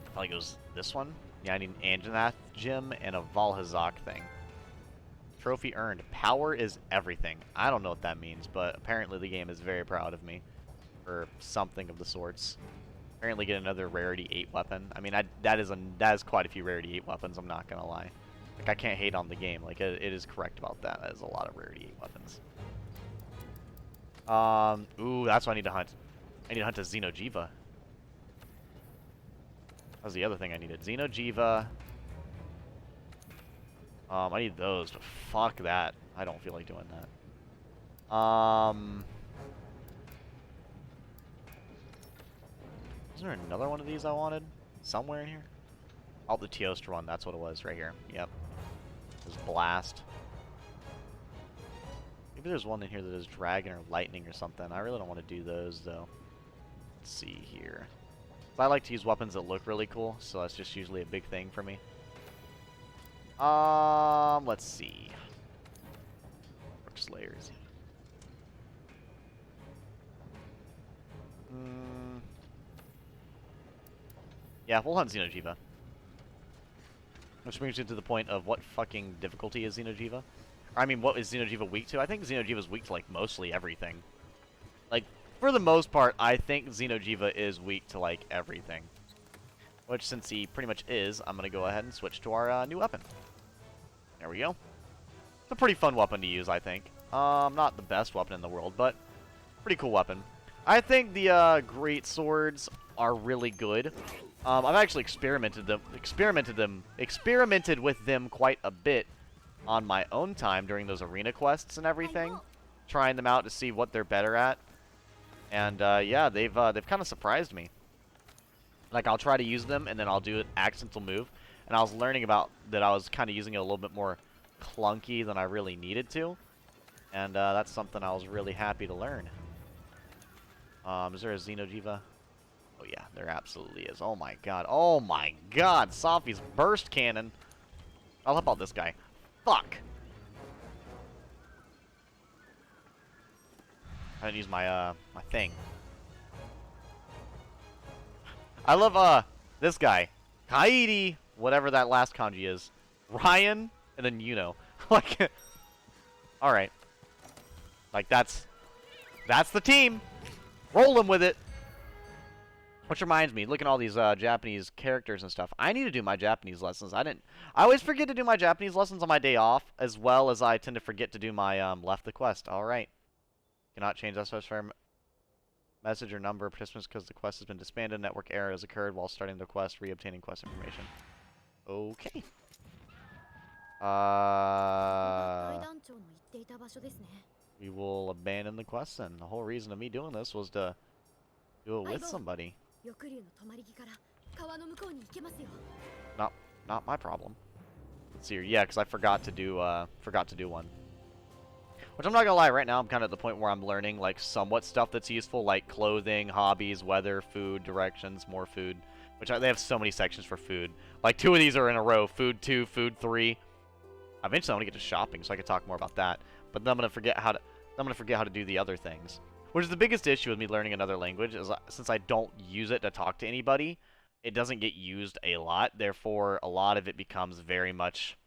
I feel like it was this one. Yeah, I need an Anjanath gem and a Valhazak thing. Trophy earned. Power is everything. I don't know what that means, but apparently the game is very proud of me for something of the sorts. Apparently get another rarity 8 weapon. I mean, that is quite a few rarity 8 weapons, I'm not gonna lie. Like, I can't hate on the game. Like, it is correct about that. That is a lot of rarity 8 weapons. Ooh, that's what I need to hunt. I need to hunt a Xeno'jiiva. That was the other thing I needed. Xeno'jiiva. I need those, but fuck that. I don't feel like doing that. Is there another one of these I wanted? Somewhere in here? Oh, the Teostra one. That's what it was right here. Yep. It was Blast. Maybe there's one in here that is Dragon or Lightning or something. I really don't want to do those, though. Let's see here. I like to use weapons that look really cool, so that's just usually a big thing for me. Let's see. Orc Slayers. Yeah, we'll hunt Xeno'jiiva. Which brings you to the point of what fucking difficulty is Xeno'jiiva? Or, I mean, what is Xeno'jiiva weak to? I think Xeno'jiiva is weak to, like, mostly everything. Like, for the most part, I think Xeno'jiiva is weak to, like, everything. Which, since he pretty much is, I'm going to go ahead and switch to our new weapon. There we go. It's a pretty fun weapon to use, I think. Not the best weapon in the world, but pretty cool weapon. I think the great swords are really good. I've actually experimented with them quite a bit on my own time during those arena quests and everything, trying them out to see what they're better at. And yeah, they've kind of surprised me. Like, I'll try to use them, and then I'll do an accidental move. And I was learning about that I was kind of using it a little bit more clunky than I really needed to. And that's something I was really happy to learn. Is there a Xeno'jiiva? Oh yeah, there absolutely is. Oh my god. Oh my god! Safi's burst cannon! I'll help out this guy. Fuck! I didn't use my, my thing. I love, this guy. Kairi! Whatever that last kanji is. Ryan, and then Yuno. Like, alright. Like, that's the team! Roll him with it! Which reminds me, look at all these Japanese characters and stuff. I need to do my Japanese lessons. I always forget to do my Japanese lessons on my day off, as well as I tend to forget to do my left the quest. Alright. Cannot change that specifier message or number of participants because the quest has been disbanded. Network error has occurred while starting the quest, reobtaining quest information. Okay. We will abandon the quest then. The whole reason of me doing this was to do it with somebody. Not my problem. Let's see here. Yeah, because I forgot to do one. Which I'm not gonna lie, right now I'm kind of at the point where I'm learning like somewhat stuff that's useful, like clothing, hobbies, weather, food, directions, more food. Which they have so many sections for food. Like 2 of these are in a row. Food 2, food 3. Eventually I want to get to shopping so I can talk more about that. But then I'm gonna forget how to do the other things. Which is the biggest issue with me learning another language, is since I don't use it to talk to anybody, it doesn't get used a lot. Therefore, a lot of it becomes very much,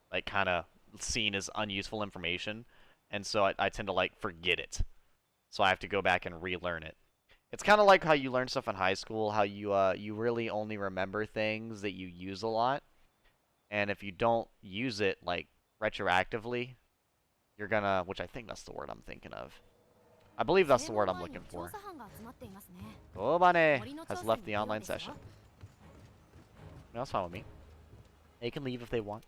like, kind of seen as unuseful information. And so I tend to, like, forget it. So I have to go back and relearn it. It's kind of like how you learn stuff in high school, how you really only remember things that you use a lot. And if you don't use it, like, retroactively, you're gonna, which I think that's the word I'm thinking of. I believe that's the word I'm looking for. Obane has left the online session. No, that's fine with me. They can leave if they want.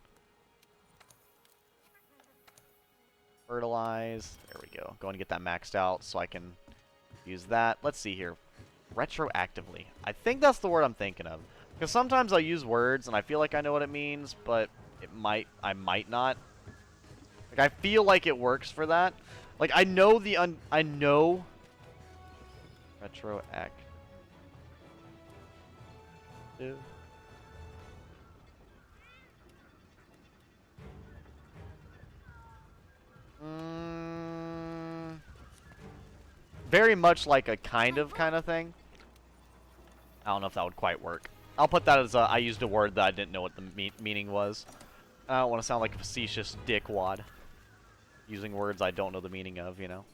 Fertilize. There we go. Going to get that maxed out so I can Use that. Let's see here. Retroactively. I think that's the word I'm thinking of. Because sometimes I'll use words and I feel like I know what it means, but I might not. Like, I feel like it works for that. Like, I know I know retroactive. Very much like a kind of thing. I don't know if that would quite work. I'll put that as I used a word that I didn't know what the meaning was. I don't want to sound like a facetious dickwad. Using words I don't know the meaning of, you know?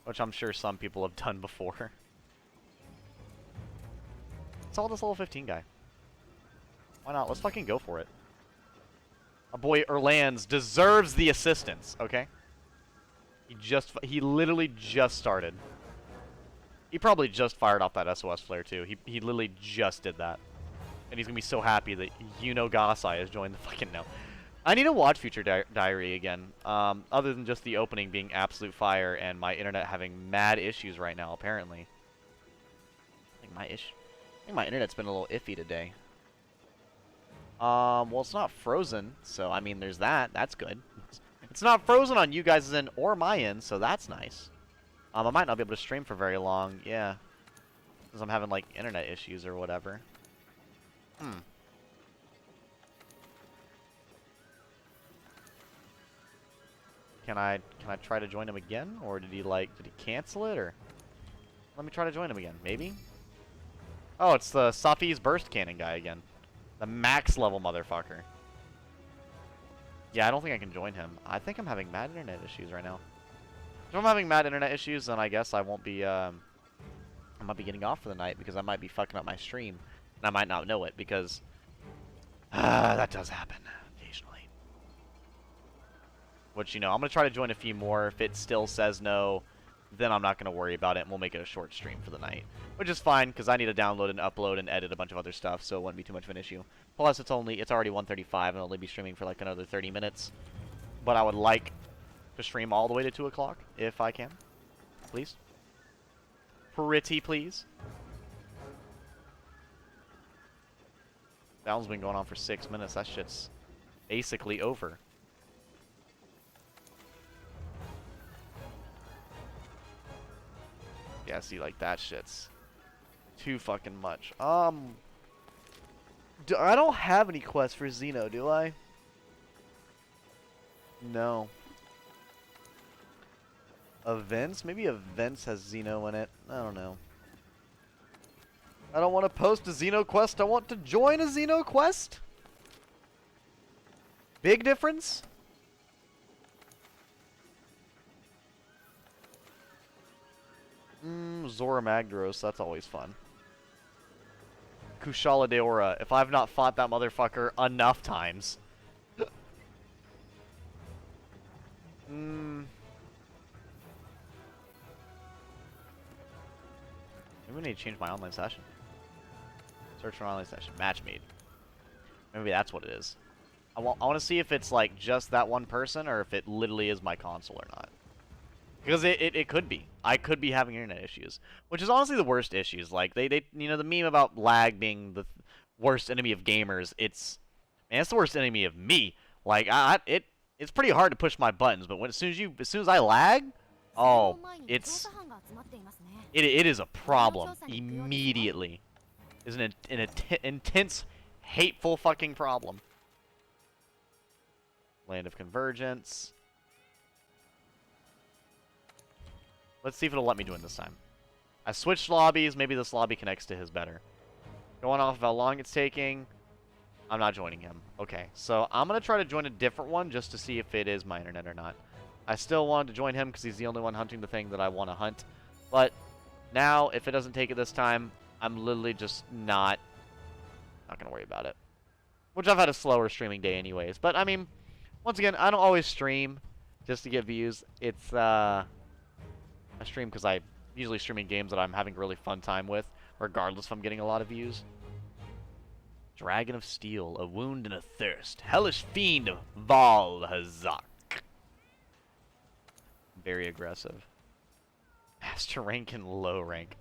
Which I'm sure some people have done before. It's all this level 15 guy. Why not? Let's fucking go for it. Our boy Erlands deserves the assistance, okay? He literally just started. He probably just fired off that SOS flare too. He literally just did that. And he's gonna be so happy that Gasai has joined the fucking no. I need to watch Future Diary again. Other than just the opening being absolute fire and my internet having mad issues right now, apparently. I think my internet's been a little iffy today. Well, it's not frozen, so I mean, there's that. That's good. It's not frozen on you guys' end or my end, so that's nice. I might not be able to stream for very long, yeah. Because I'm having, like, internet issues or whatever. Can I try to join him again? Or did he cancel it, or? Let me try to join him again, maybe? Oh, it's the Safi's Burst Cannon guy again. The max level motherfucker. Yeah, I don't think I can join him. I think I'm having mad internet issues right now. If I'm having mad internet issues, then I guess I won't be, I might be getting off for the night because I might be fucking up my stream. And I might not know it because, that does happen occasionally. Which, you know, I'm going to try to join a few more. If it still says no, then I'm not going to worry about it and we'll make it a short stream for the night. Which is fine because I need to download and upload and edit a bunch of other stuff, so it wouldn't be too much of an issue. Plus, it's already 1:35 and I'll only be streaming for like another 30 minutes. But I would like to stream all the way to 2 o'clock, if I can. Please. Pretty please. That one's been going on for 6 minutes. That shit's basically over. Yeah, see, like, that shit's too fucking much. I don't have any quests for Xeno, do I? No. Events? Maybe Events has Xeno in it. I don't know. I don't want to post a Xeno quest. I want to join a Xeno quest. Big difference? Zora Magdaros. That's always fun. Kushala Deora. If I've not fought that motherfucker enough times. Maybe I need to change my online session. Search for online session. Match made. Maybe that's what it is. I want to see if it's like just that one person or if it literally is my console or not. Because it could be. I could be having internet issues. Which is honestly the worst issues. Like, they you know, the meme about lag being the worst enemy of gamers. It's the worst enemy of me. Like, it's pretty hard to push my buttons, but as soon as I lag, oh, it is a problem immediately. It's an intense, hateful fucking problem. Land of Convergence. Let's see if it'll let me join this time. I switched lobbies. Maybe this lobby connects to his better. Going off of how long it's taking, I'm not joining him. Okay, so I'm going to try to join a different one just to see if it is my internet or not. I still wanted to join him because he's the only one hunting the thing that I want to hunt. But now, if it doesn't take it this time, I'm literally just not going to worry about it. Which I've had a slower streaming day anyways. But, I mean, once again, I don't always stream just to get views. It's, I stream because I usually streaming games that I'm having a really fun time with, regardless if I'm getting a lot of views. Dragon of Steel, a wound and a thirst. Hellish Fiend, Valhazak. Very aggressive. Master rank and low rank.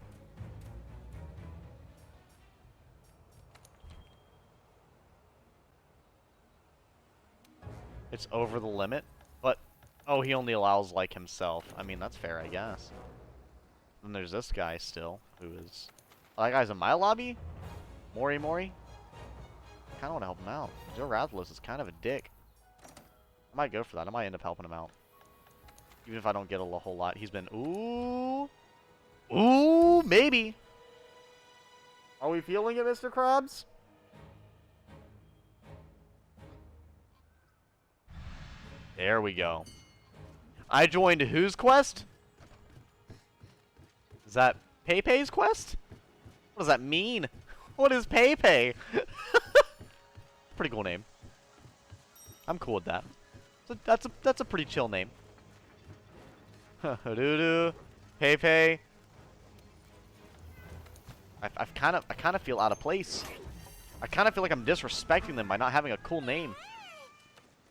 It's over the limit, but oh, he only allows like himself. I mean, that's fair, I guess. Then there's this guy still, who is... Oh, that guy's in my lobby? Mori Mori? I kinda wanna help him out. Joe Rathalos is kind of a dick. I might go for that. I might end up helping him out. Even if I don't get a whole lot. He's been... Ooh! Ooh! Maybe! Are we feeling it, Mr. Krabs? There we go. I joined whose quest? Is that Pepe's quest? What does that mean? What is Pepe? Pretty cool name. I'm cool with that. So that's a pretty chill name. Doo-doo. Pepe. I kind of feel out of place. I kind of feel like I'm disrespecting them by not having a cool name.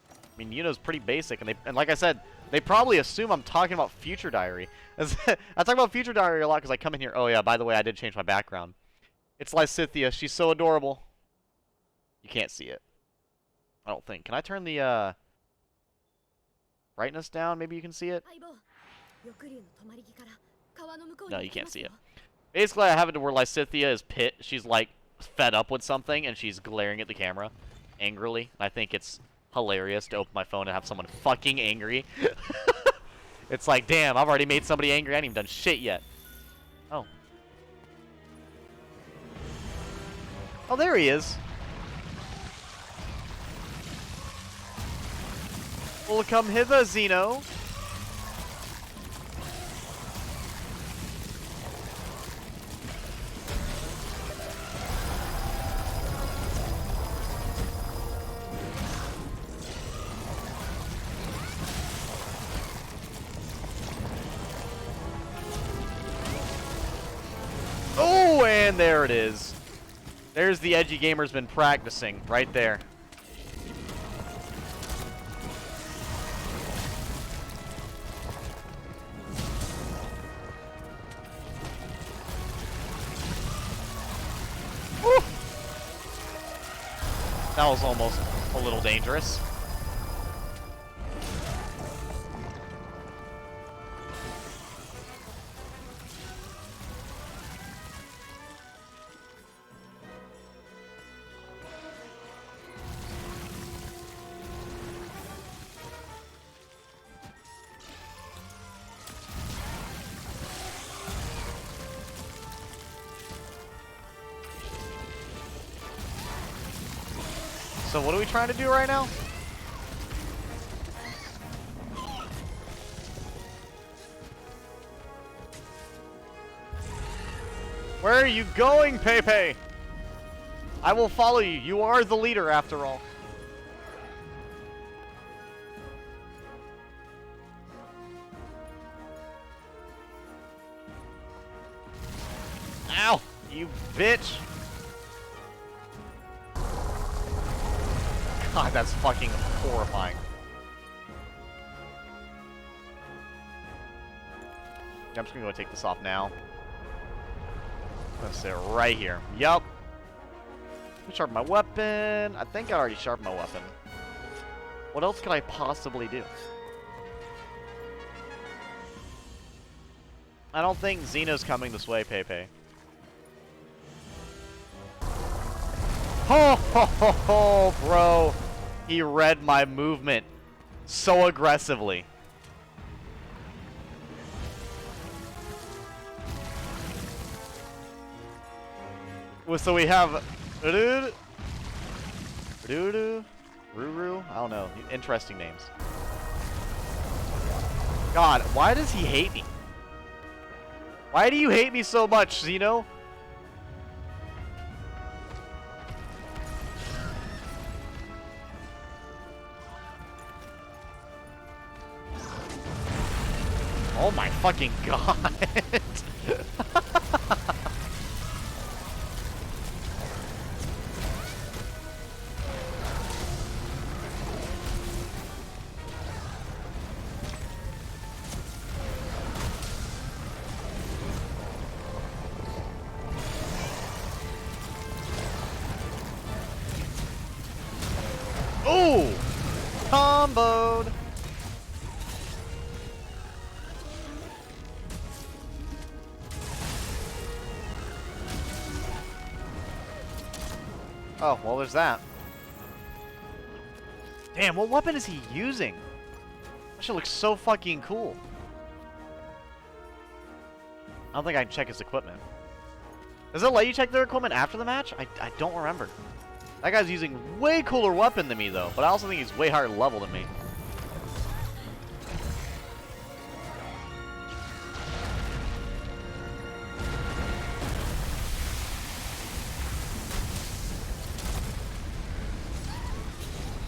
I mean, Yuno's pretty basic, and like I said, they probably assume I'm talking about Future Diary. I talk about Future Diary a lot because I come in here. Oh yeah, by the way, I did change my background. It's Lysithea. She's so adorable. You can't see it. I don't think. Can I turn the brightness down? Maybe you can see it. No, you can't see it. Basically, I have it to where Lysithea is she's like fed up with something and she's glaring at the camera angrily. And I think it's hilarious to open my phone and have someone fucking angry. It's like, damn, I've already made somebody angry. I ain't even done shit yet. Oh. Oh, there he is. Well, come hither, Xeno. Oh, and there it is. There's the edgy gamer's been practicing right there. Woo! That was almost a little dangerous. So what are we trying to do right now? Where are you going, Pepe? I will follow you. You are the leader, after all. Ow! You bitch! God, that's fucking horrifying. I'm just gonna go take this off now. I'm gonna sit right here. Yup. Sharpen my weapon. I think I already sharpened my weapon. What else could I possibly do? I don't think Xeno's coming this way, Pepe. Ho ho ho ho, bro. He read my movement so aggressively. Well, so we have Ruru, I don't know. Interesting names. God, why does he hate me? Why do you hate me so much, Xeno? Oh my fucking god. comboed. Oh, well, there's that. Damn, what weapon is he using? That shit looks so fucking cool. I don't think I can check his equipment. Does it let you check their equipment after the match? I don't remember. That guy's using way cooler weapon than me, though. But I also think he's way higher level than me.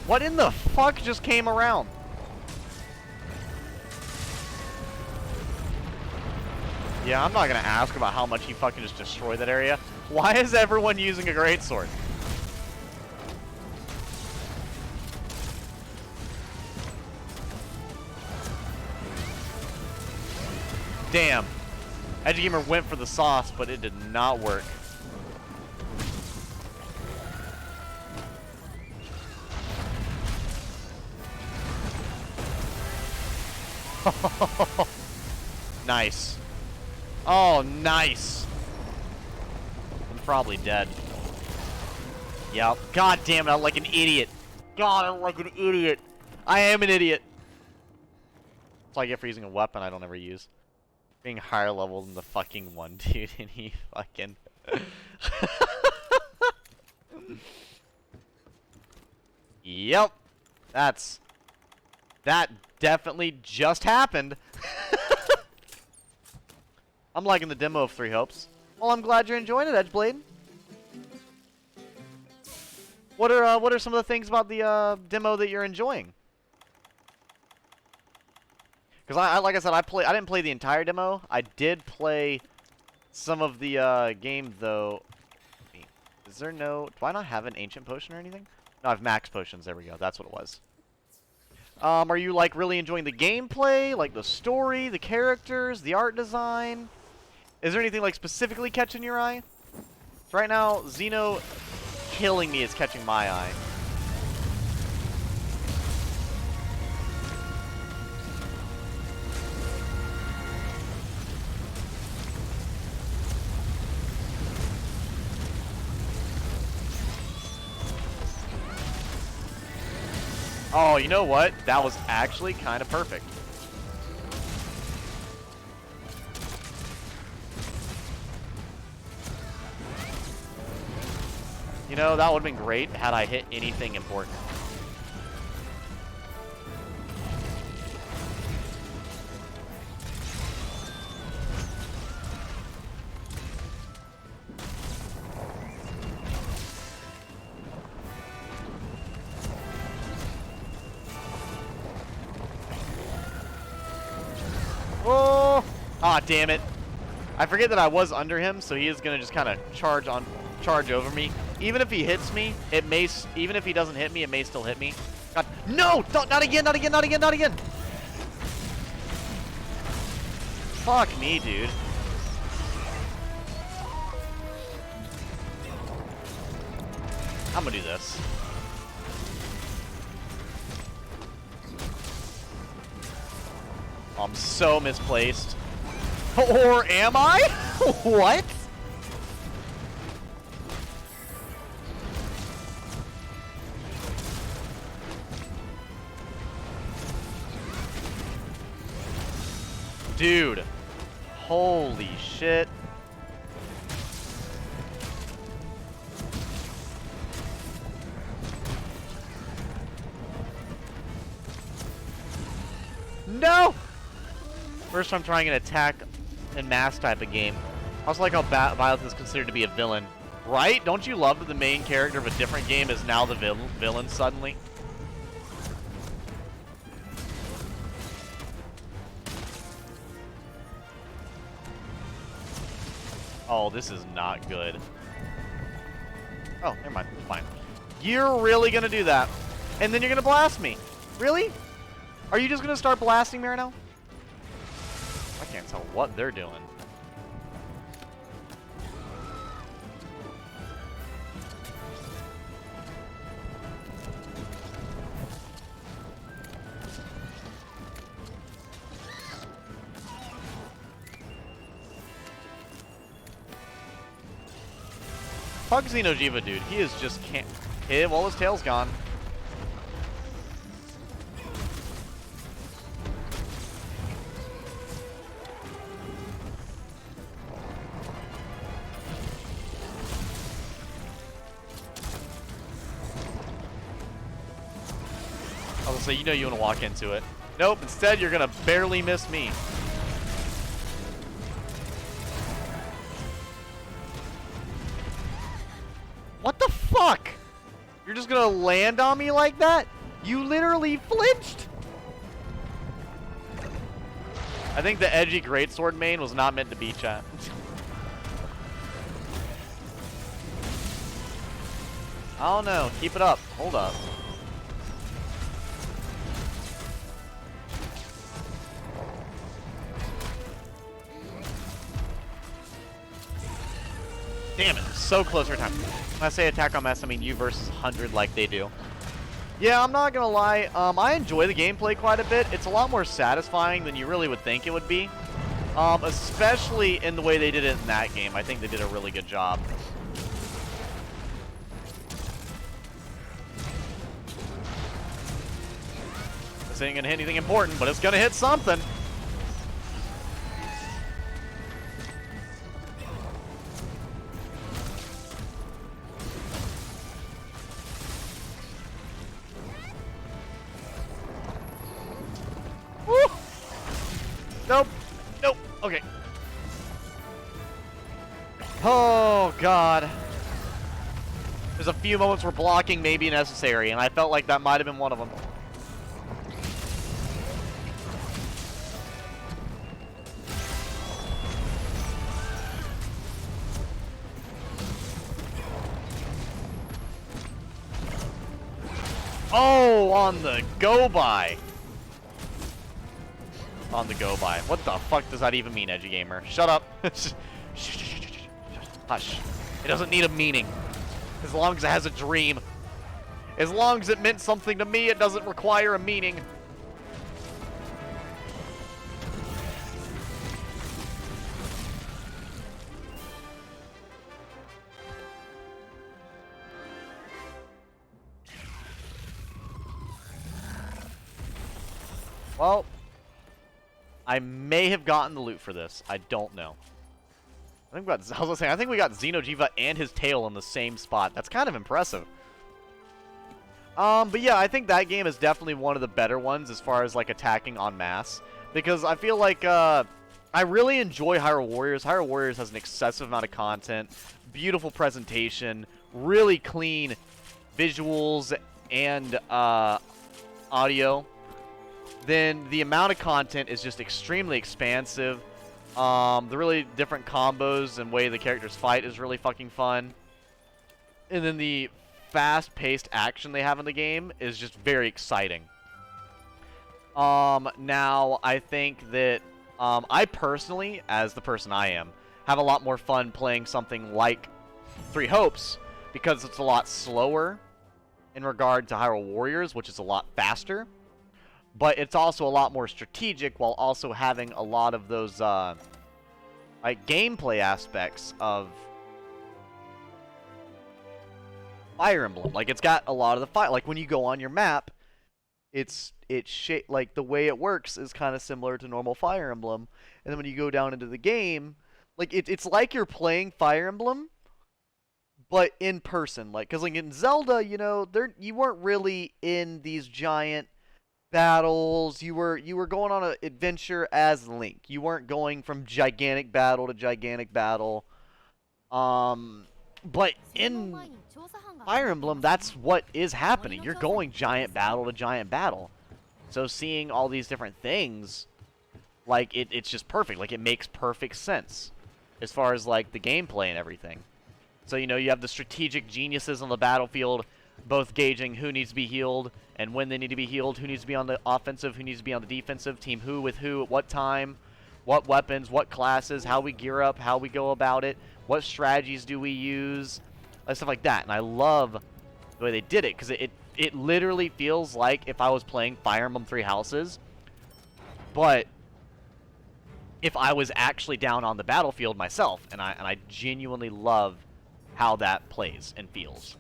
What in the fuck just came around? Yeah, I'm not gonna ask about how much he fucking just destroyed that area. Why is everyone using a greatsword? Damn. Edgegamer went for the sauce, but it did not work. Nice. Oh, nice. I'm probably dead. Yep. God damn it, I'm like an idiot. God, I'm like an idiot. I am an idiot. That's what I get for using a weapon I don't ever use. Being higher level than the fucking one dude, and he fucking... Yep. That definitely just happened. I'm liking the demo of Three Hopes. Well, I'm glad you're enjoying it, Edgeblade. What are some of the things about the demo that you're enjoying? Because I like I said, I didn't play the entire demo. I did play some of the game though. Is there no? Do I not have an ancient potion or anything? No, I have max potions. There we go. That's what it was. Are you like really enjoying the gameplay, like the story, the characters, the art design? Is there anything like specifically catching your eye? So right now, Xeno killing me is catching my eye. Oh, you know what? That was actually kind of perfect. You know, that would have been great had I hit anything important. Oh! Ah, damn it. I forget that I was under him, so he is going to just kind of charge over me. Even if he hits me, it may, even if he doesn't hit me, it may still hit me. God, no! Not again, not again, not again, not again! Fuck me, dude. I'm gonna do this. I'm so misplaced. Or am I? What? Dude. Holy shit. No! First time trying an attack and mass type of game. I also like how Violet is considered to be a villain. Right? Don't you love that the main character of a different game is now the villain suddenly? Oh, this is not good. Oh, never mind. It's fine. You're really gonna do that. And then you're gonna blast me. Really? Are you just gonna start blasting me right now? I can't tell what they're doing. fuck Xeno'jiiva, dude. He is just can't. Well, his tail's gone. I was gonna say, you know you want to walk into it. Nope, instead you're gonna barely miss me. What the fuck? You're just gonna land on me like that? You literally flinched! I think the edgy greatsword main was not meant to be, chat. I don't know. Keep it up. Hold up. Damn it. So close for time. When I say attack on mass, I mean you versus 100 like they do. Yeah, I'm not gonna lie. I enjoy the gameplay quite a bit. It's a lot more satisfying than you really would think it would be. Especially in the way they did it in that game. I think they did a really good job. This ain't gonna hit anything important, but it's gonna hit something. Woo! Nope. Nope. Okay. Oh, God. There's a few moments where blocking may be necessary, and I felt like that might have been one of them. Oh, on the go-by. On the go-by. What the fuck does that even mean, Edgy Gamer? Shut up. Hush. It doesn't need a meaning. As long as it has a dream. As long as it meant something to me, it doesn't require a meaning. Well, I may have gotten the loot for this. I don't know. I think I think we got Xeno'jiiva and his tail in the same spot. That's kind of impressive. But yeah, I think that game is definitely one of the better ones as far as like attacking en masse, because I feel like I really enjoy Hyrule Warriors. Hyrule Warriors has an excessive amount of content, beautiful presentation, really clean visuals and audio. Then the amount of content is just extremely expansive. The really different combos and way the characters fight is really fucking fun. And then the fast-paced action they have in the game is just very exciting. Now, I think that I personally, as the person I am, have a lot more fun playing something like Three Hopes because it's a lot slower in regard to Hyrule Warriors, which is a lot faster. But it's also a lot more strategic while also having a lot of those like gameplay aspects of Fire Emblem. Like, it's got a lot of the fight. Like, when you go on your map, like the way it works is kind of similar to normal Fire Emblem. And then when you go down into the game, like it's like you're playing Fire Emblem, but in person. Like, because like in Zelda, you know, you weren't really in these giant battles. You were going on an adventure as Link. You weren't going from gigantic battle to gigantic battle. But in Fire Emblem, that's what is happening. You're going giant battle to giant battle. So seeing all these different things, like it's just perfect. Like, it makes perfect sense as far as like the gameplay and everything. So, you know, you have the strategic geniuses on the battlefield, both gauging who needs to be healed and when they need to be healed, who needs to be on the offensive, who needs to be on the defensive, team who with who, at what time, what weapons, what classes, how we gear up, how we go about it, what strategies do we use, stuff like that. And I love the way they did it, because it literally feels like if I was playing Fire Emblem Three Houses, but if I was actually down on the battlefield myself. And I genuinely love how that plays and feels.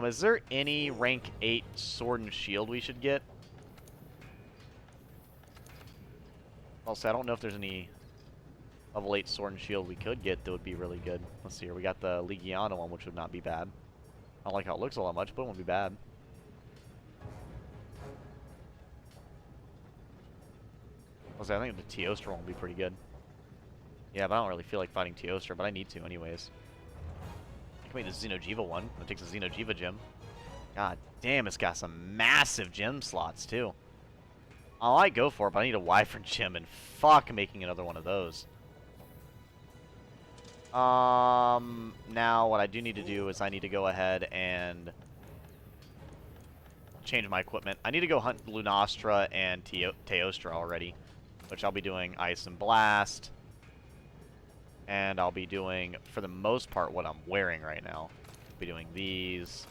Is there any rank 8 sword and shield we should get? Also, I don't know if there's any level 8 sword and shield we could get that would be really good. Let's see here. We got the Legiana one, which would not be bad. I don't like how it looks all that much, but it won't be bad. Also, I think the Teostra one will be pretty good. Yeah, but I don't really feel like fighting Teostra, but I need to anyways. I can make the Xeno'jiiva one. That takes a Xeno'jiiva gem. God damn, it's got some massive gem slots, too. I might go for it, but I need a Wyvern gem, and fuck making another one of those. Now what I do need to do is I need to go ahead and change my equipment. I need to go hunt Lunastra and Teostra already, which I'll be doing Ice and Blast. And I'll be doing, for the most part, what I'm wearing right now. I'll be doing these.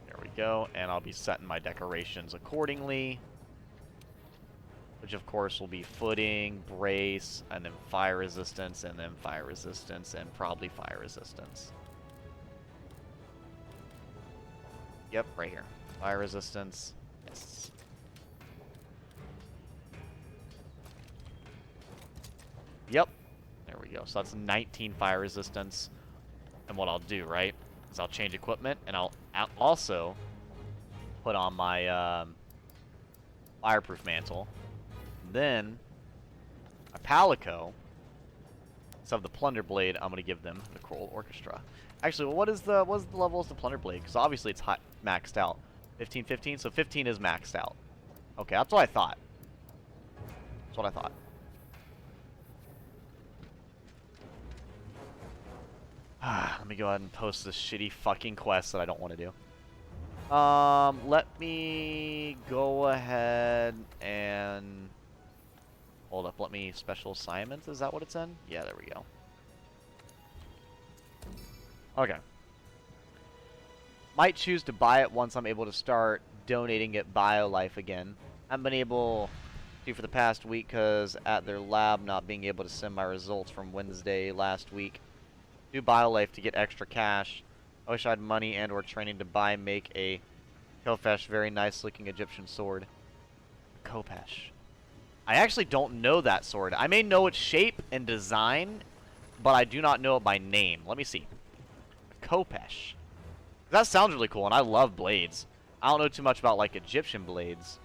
There we go. And I'll be setting my decorations accordingly. Which, of course, will be footing, brace, and then fire resistance, and then fire resistance, and probably fire resistance. Yep, right here. Fire resistance. Yes. Yep. There we go. So that's 19 fire resistance. And what I'll do, right, is I'll change equipment, and I'll also put on my fireproof mantle. Then, a Palico, instead of the Plunder Blade, I'm going to give them the Choral Orchestra. Actually, well, what is the level of the Plunder Blade? Because obviously it's maxed out. 15, 15? So 15 is maxed out. Okay, that's what I thought. That's what I thought. Let me go ahead and post this shitty fucking quest that I don't want to do. Let me go ahead and... Hold up, let me special assignments. Is that what it's in? Yeah, there we go. Okay. Might choose to buy it once I'm able to start donating it BioLife again. I haven't been able to for the past week because at their lab not being able to send my results from Wednesday last week. Do BioLife to get extra cash. I wish I had money and or training to make a Khopesh very nice looking Egyptian sword. Khopesh. I actually don't know that sword. I may know its shape and design, but I do not know it by name. Let me see. Khopesh. That sounds really cool, and I love blades. I don't know too much about, like, Egyptian blades.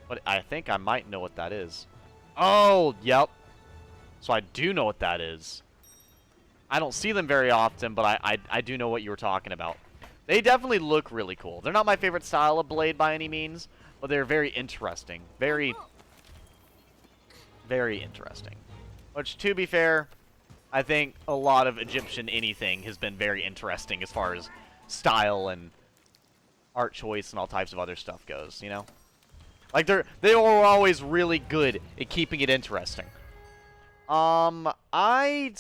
But I think I might know what that is. Oh, yep. So I do know what that is. I don't see them very often, but I do know what you were talking about. They definitely look really cool. They're not my favorite style of blade by any means, but they're very interesting. Very, very interesting. Which, to be fair, I think a lot of Egyptian anything has been very interesting as far as style and art choice and all types of other stuff goes, you know? Like, they were always really good at keeping it interesting. I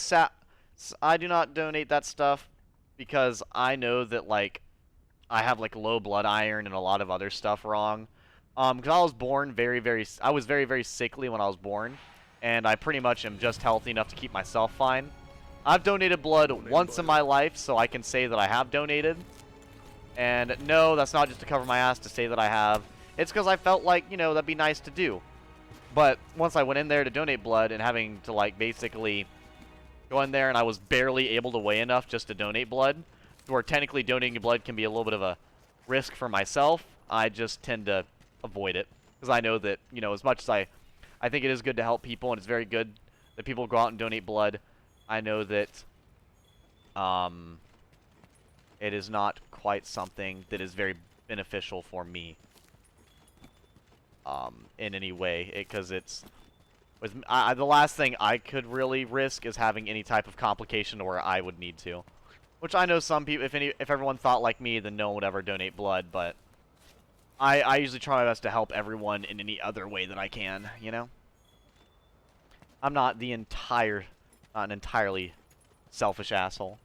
do not donate that stuff because I know that, like, I have, like, low blood iron and a lot of other stuff wrong. Because I was born I was very, very sickly when I was born, and I pretty much am just healthy enough to keep myself fine. I've donated blood once in my life, so I can say that I have donated. And no, that's not just to cover my ass to say that I have. It's because I felt like, you know, that'd be nice to do. But once I went in there to donate blood and having to, like, basically go in there and I was barely able to weigh enough just to donate blood, where technically donating blood can be a little bit of a risk for myself, I just tend to avoid it. Because I know that, you know, as much as I think it is good to help people and it's very good that people go out and donate blood, I know that it is not quite something that is very beneficial for me in any way. Because the last thing I could really risk is having any type of complication where I would need to. Which I know some people, if everyone thought like me, then no one would ever donate blood, but I usually try my best to help everyone in any other way that I can, you know? I'm not an entirely selfish asshole.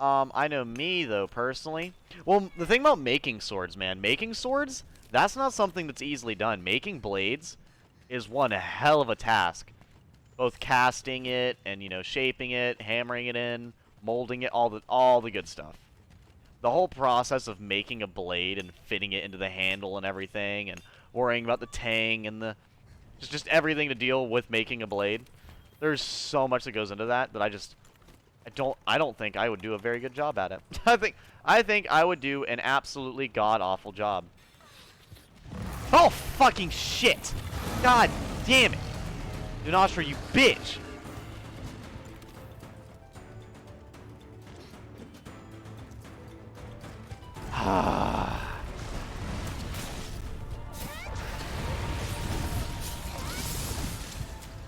I know me, though, personally. Well, the thing about making swords, man, making swords, that's not something that's easily done. Making blades is one hell of a task. Both casting it and, you know, shaping it, hammering it in, molding it, all the good stuff. The whole process of making a blade and fitting it into the handle and everything, and worrying about the tang and the just everything to deal with making a blade. There's so much that goes into that that I don't think I would do a very good job at it. I think I would do an absolutely god-awful job. Oh, fucking shit! God damn it! Lunastra, you bitch!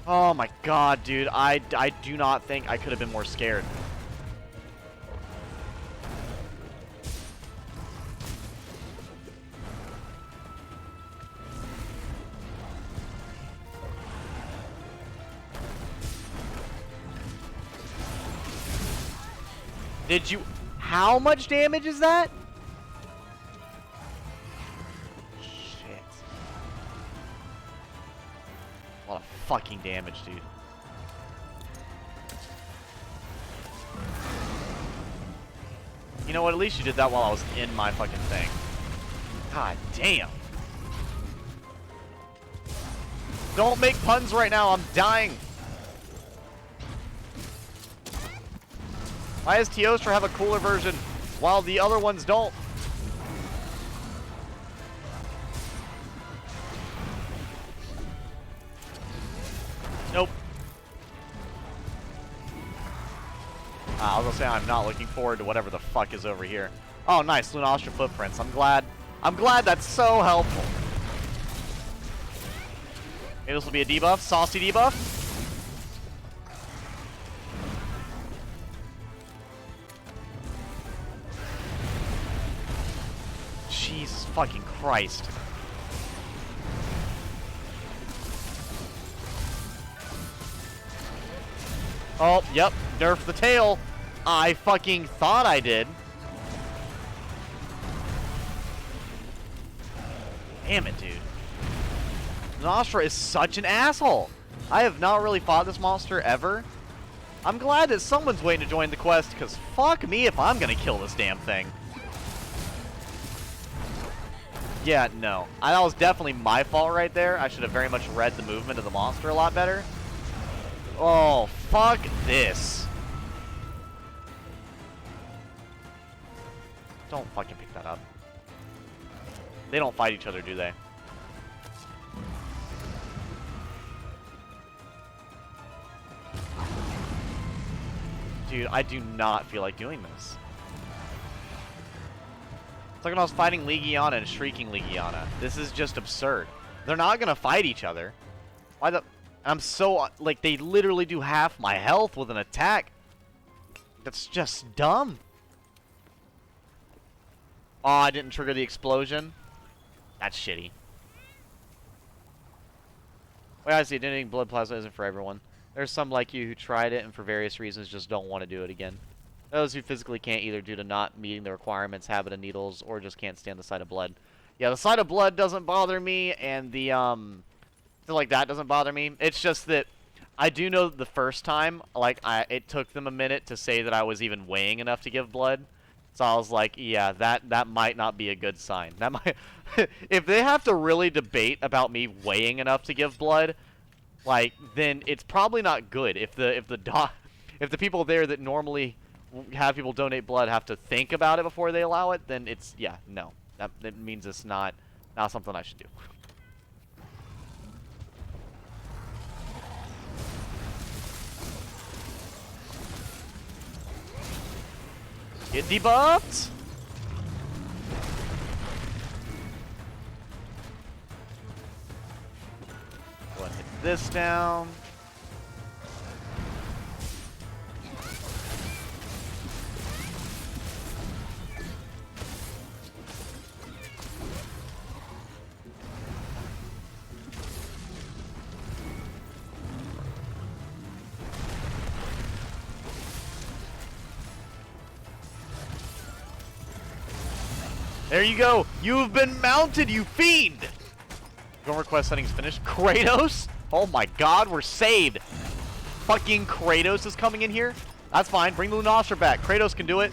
Oh my god, dude. I do not think I could have been more scared. Did you... How much damage is that? Shit. A lot of fucking damage, dude. You know what? At least you did that while I was in my fucking thing. God damn. Don't make puns right now. I'm dying. Why does Teostra have a cooler version while the other ones don't? Nope. I was gonna say I'm not looking forward to whatever the fuck is over here. Oh, nice, Lunastra footprints. I'm glad that's so helpful. Maybe this will be a debuff, saucy debuff. Jesus fucking Christ. Oh, yep, nerf the tail. I fucking thought I did. Damn it, dude. Nostra is such an asshole. I have not really fought this monster ever. I'm glad that someone's waiting to join the quest, because fuck me if I'm gonna kill this damn thing. Yeah, no. That was definitely my fault right there. I should have very much read the movement of the monster a lot better. Oh, fuck this. Don't fucking pick that up. They don't fight each other, do they? Dude, I do not feel like doing this. It's like when I was fighting Legiana and Shrieking Legiana. This is just absurd. They're not gonna fight each other. Why the... I'm so... Like, they literally do half my health with an attack. That's just dumb. Oh, I didn't trigger the explosion. That's shitty. Wait, I see. Donating blood plasma isn't for everyone. There's some like you who tried it and for various reasons just don't want to do it again. Those who physically can't either due to not meeting the requirements, habit of needles, or just can't stand the sight of blood. Yeah, the sight of blood doesn't bother me, and the, stuff like that doesn't bother me. It's just that I do know that the first time, like, it took them a minute to say that I was even weighing enough to give blood. So I was like, yeah, that might not be a good sign. That might... If they have to really debate about me weighing enough to give blood, like, then it's probably not good. If the people there that normally have people donate blood have to think about it before they allow it, then it's, yeah, no. That means it's not something I should do. Get debuffed! Go ahead and hit this down. There you go. You've been mounted, you fiend. Go request settings finished. Kratos? Oh my god, we're saved. Fucking Kratos is coming in here. That's fine. Bring the Lunastra back. Kratos can do it.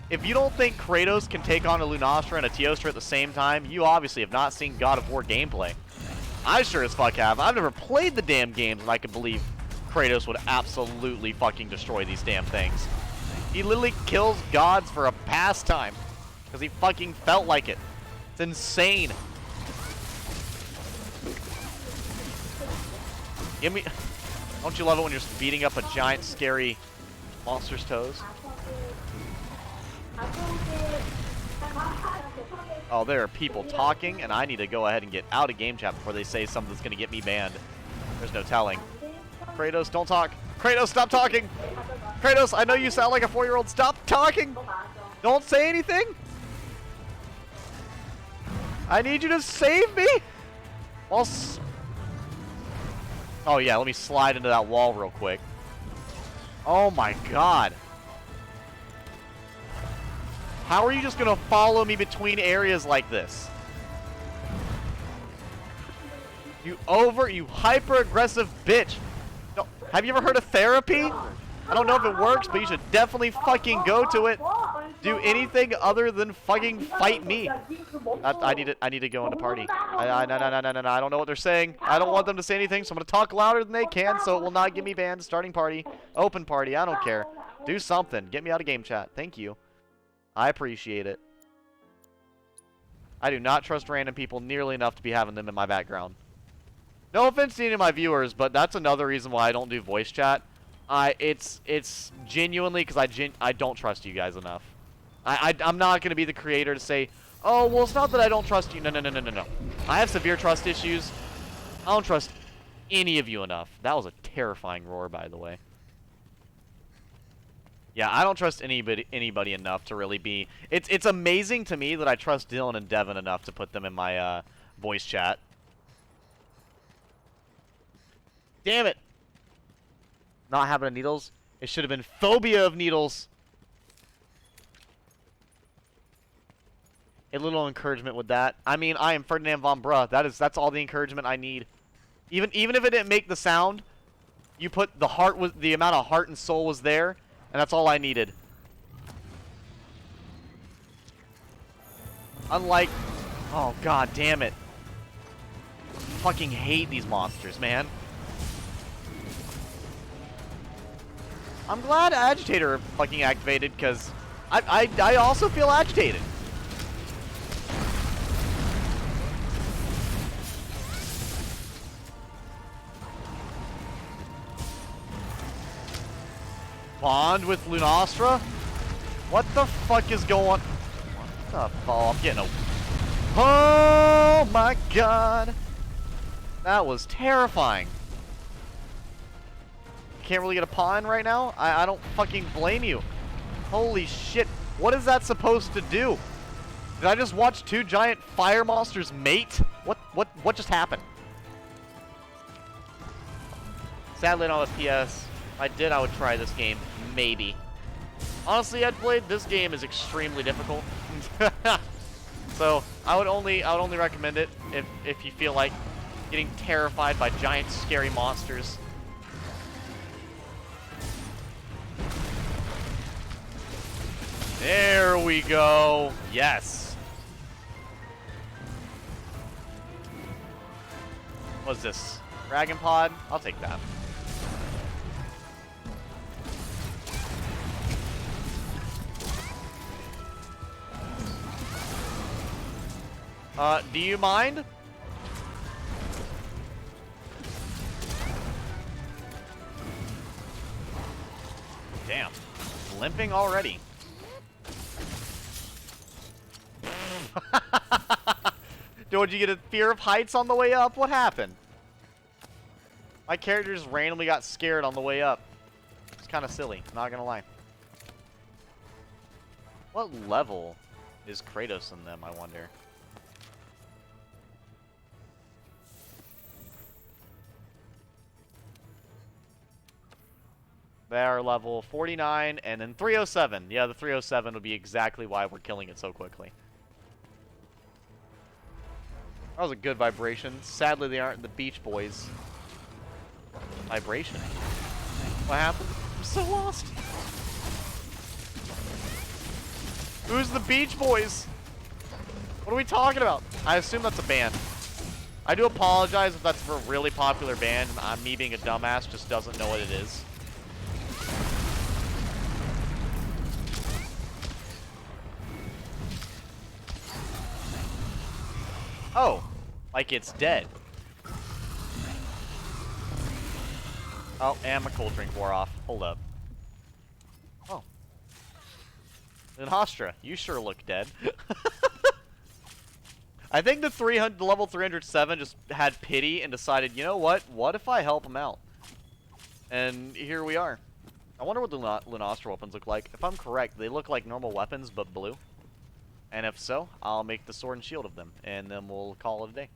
If you don't think Kratos can take on a Lunastra and a Teostra at the same time, you obviously have not seen God of War gameplay. I sure as fuck have. I've never played the damn games, and I could believe Kratos would absolutely fucking destroy these damn things. He literally kills gods for a pastime. Because he fucking felt like it. It's insane. Give me... Don't you love it when you're just beating up a giant, scary monster's toes? Oh, there are people talking, and I need to go ahead and get out of game chat before they say something that's going to get me banned. There's no telling. Kratos, don't talk. Kratos, stop talking! Kratos, I know you sound like a 4-year-old. Stop talking! Don't say anything! I need you to save me! Oh yeah, let me slide into that wall real quick. Oh my god. How are you just gonna follow me between areas like this? You hyper-aggressive bitch. No, have you ever heard of therapy? I don't know if it works, but you should definitely fucking go to it. Do anything other than fucking fight me. I need to go into party. No, I don't know what they're saying. I don't want them to say anything, so I'm gonna talk louder than they can, so it will not get me banned. Starting party, open party, I don't care. Do something. Get me out of game chat. Thank you. I appreciate it. I do not trust random people nearly enough to be having them in my background. No offense to any of my viewers, but that's another reason why I don't do voice chat. It's genuinely because I don't trust you guys enough. I'm not going to be the creator to say, oh, well, it's not that I don't trust you. No. I have severe trust issues. I don't trust any of you enough. That was a terrifying roar, by the way. Yeah, I don't trust anybody enough to really be... It's amazing to me that I trust Dylan and Devin enough to put them in my voice chat. Damn it! Not having a needles. It should have been phobia of needles. A little encouragement with that. I mean, I am Ferdinand von Bruh. That's all the encouragement I need. Even if it didn't make the sound, you put the amount of heart and soul was there, and that's all I needed. Unlike, oh god damn it. Fucking hate these monsters, man. I'm glad Agitator fucking activated, because I also feel agitated. Bond with Lunastra? What the fuck is going... What the fuck? I'm getting a... Oh my god! That was terrifying. Can't really get a paw in right now? I don't fucking blame you. Holy shit. What is that supposed to do? Did I just watch two giant fire monsters mate? What just happened? Sadly, not with PS. If I did, I would try this game. Maybe. Honestly, I'd played this game is extremely difficult. So I would only recommend it if you feel like getting terrified by giant scary monsters. There we go. Yes. What's this? Dragon Pod? I'll take that. Do you mind? Damn. Limping already. Did you get a fear of heights on the way up? What happened? My character just randomly got scared on the way up. It's kind of silly, not gonna lie. What level is Kratos in them, I wonder? They are level 49 and then 307. Yeah, the 307 would be exactly why we're killing it so quickly. That was a good vibration. Sadly, they aren't the Beach Boys. Vibration? What happened? I'm so lost. Who's the Beach Boys? What are we talking about? I assume that's a band. I do apologize if that's for a really popular band and me being a dumbass just doesn't know what it is. Oh, like it's dead. Oh, and my cold drink wore off. Hold up. Oh. Lunastra, you sure look dead. I think the level 307 just had pity and decided, you know what? What if I help him out? And here we are. I wonder what the Lunastra weapons look like. If I'm correct, they look like normal weapons, but blue. And if so, I'll make the sword and shield of them, and then we'll call it a day.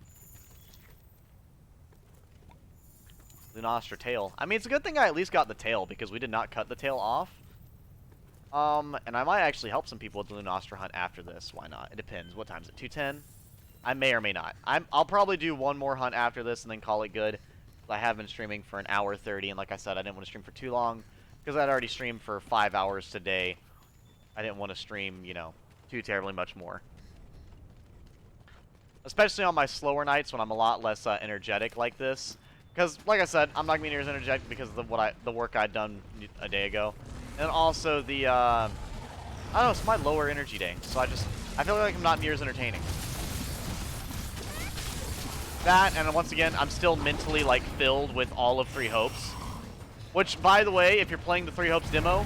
Lunastra tail. I mean, it's a good thing I at least got the tail, because we did not cut the tail off. And I might actually help some people with the Lunastra hunt after this. Why not? It depends. What time is it? 2:10? I may or may not. I'll probably do one more hunt after this and then call it good. I have been streaming for an hour 30, and like I said, I didn't want to stream for too long, because I'd already streamed for 5 hours today. I didn't want to stream, you know, too terribly much more. Especially on my slower nights when I'm a lot less energetic like this. Because, like I said, I'm not going to be near as energetic because of the work I'd done a day ago. And also the, I don't know, it's my lower energy day. So I feel like I'm not near as entertaining. That, and once again, I'm still mentally, like, filled with all of Three Hopes. Which, by the way, if you're playing the Three Hopes demo,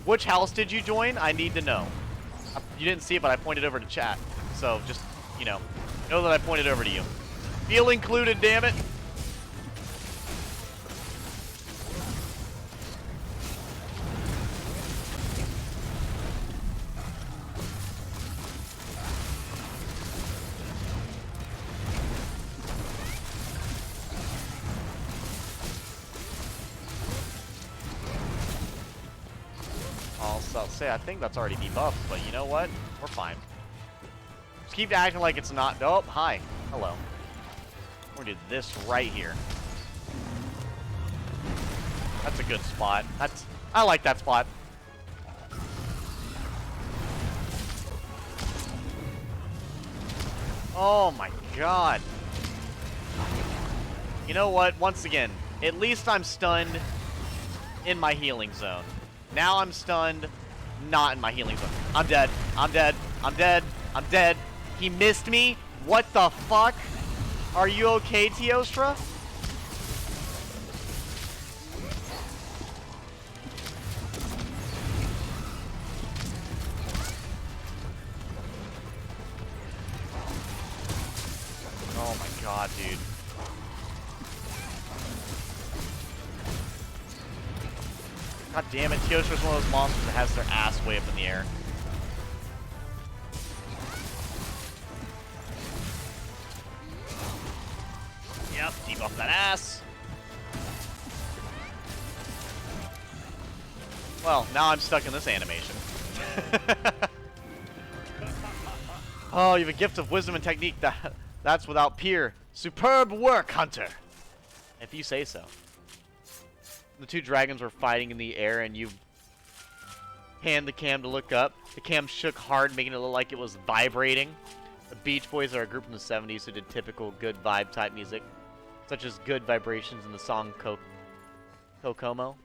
which house did you join? I need to know. You didn't see it, but I pointed over to chat. So, just, you know that I pointed over to you. Feel included, damn it! I'll say I think that's already debuffed, but you know what? We're fine. Just keep acting like it's not. Oh, hi. Hello. We're gonna do this right here. That's a good spot. I like that spot. Oh my god. You know what? Once again, at least I'm stunned in my healing zone. Now I'm stunned, not in my healing zone. I'm dead. I'm dead. I'm dead. I'm dead. He missed me? What the fuck? Are you okay, Teostra? Oh my god, dude. God damn it, Teostra's one of those monsters that has their ass way up in the air. Yep, debuff that ass. Well, now I'm stuck in this animation. Oh, you have a gift of wisdom and technique that's without peer. Superb work, Hunter! If you say so. The two dragons were fighting in the air, and you hand the cam to look up. The cam shook hard, making it look like it was vibrating. The Beach Boys are a group from the 70s who did typical good vibe type music, such as Good Vibrations in the song Kokomo.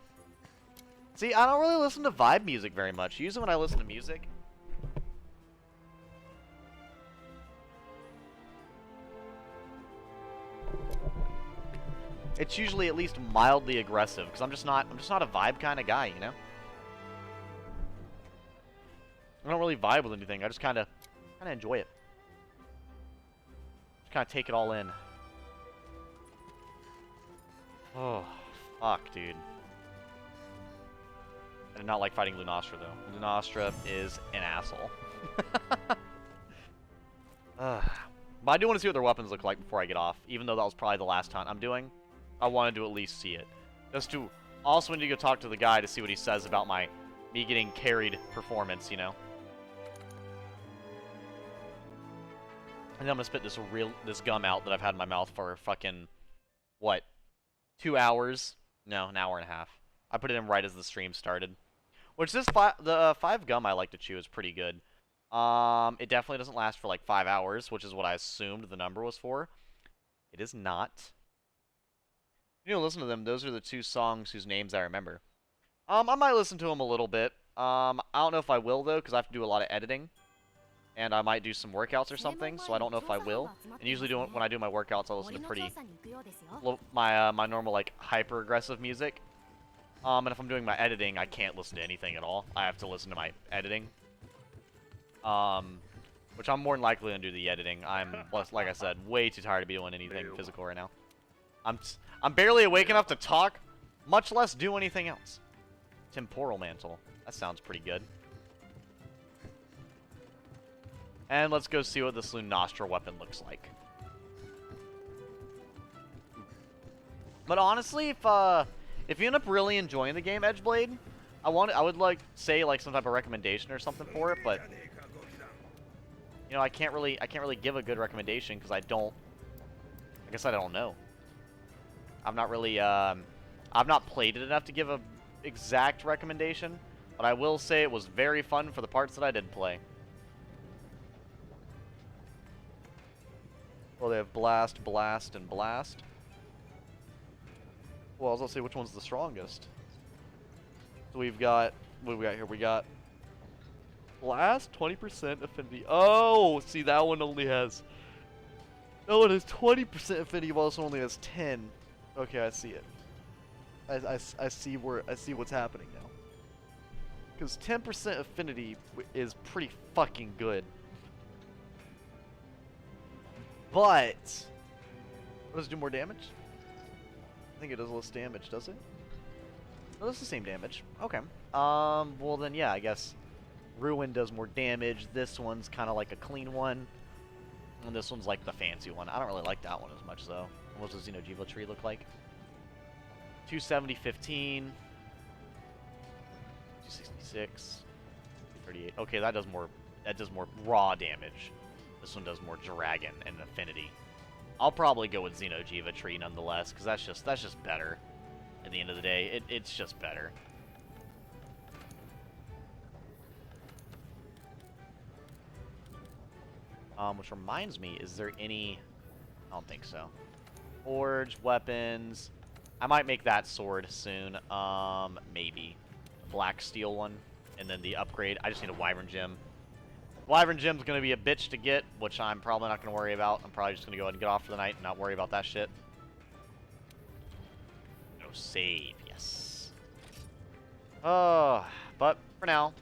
See, I don't really listen to vibe music very much. Usually when I listen to music, it's usually at least mildly aggressive, because I'm just not a vibe kind of guy, you know? I don't really vibe with anything. I just kind of enjoy it. Just kind of take it all in. Oh, fuck, dude. I did not like fighting Lunastra, though. Lunastra is an asshole. But I do want to see what their weapons look like before I get off, even though that was probably the last hunt I'm doing. I wanted to at least see it. Just to also need to go talk to the guy to see what he says about me getting carried performance, you know? And then I'm gonna spit this gum out that I've had in my mouth for fucking, what, 2 hours? No, an hour and a half. I put it in right as the stream started. Which the 5 gum I like to chew is pretty good. It definitely doesn't last for like 5 hours, which is what I assumed the number was for. It is not. You know, listen to them. Those are the 2 songs whose names I remember. I might listen to them a little bit. I don't know if I will though, because I have to do a lot of editing. And I might do some workouts or something, so I don't know if I will. And usually when I do my workouts, I listen to my normal like hyper aggressive music. And if I'm doing my editing, I can't listen to anything at all. I have to listen to my editing. Which I'm more than likely gonna do the editing. I'm, like I said, way too tired to be doing anything physical right now. I'm barely awake enough to talk, much less do anything else. Temporal mantle. That sounds pretty good. And let's go see what this Lunastra weapon looks like. But honestly, if you end up really enjoying the game Edgeblade, I would like say like some type of recommendation or something for it, but you know, I can't really give a good recommendation because I guess I don't know. I'm not really I've not played it enough to give a exact recommendation, but I will say it was very fun for the parts that I did play. Well, they have Blast, Blast, and Blast. Well, I was gonna say which one's the strongest. So we've got, what do we got here? We got Blast, 20% affinity. Oh, see, that one only has, that one has 20% affinity, while this one only has 10. Okay, I see it. I see what's happening now. Because 10% affinity is pretty fucking good. But does it do more damage? I think it does less damage, does it? No, that's the same damage. Okay. Well then, yeah, I guess Ruin does more damage. This one's kind of like a clean one, and this one's like the fancy one. I don't really like that one as much though. What does the Xeno'jiiva tree look like? 270, 15, 266, 238. Okay, that does more. That does more raw damage. This one does more dragon and affinity. I'll probably go with Xeno'jiiva tree nonetheless, because that's just better. At the end of the day, it's just better. Which reminds me, is there any? I don't think so. Forge weapons. I might make that sword soon. Maybe black steel one, and then the upgrade. I just need a wyvern gem. Wyvern gem's gonna be a bitch to get, which I'm probably not gonna worry about. I'm probably just gonna go ahead and get off for the night and not worry about that shit. No save, yes. But for now,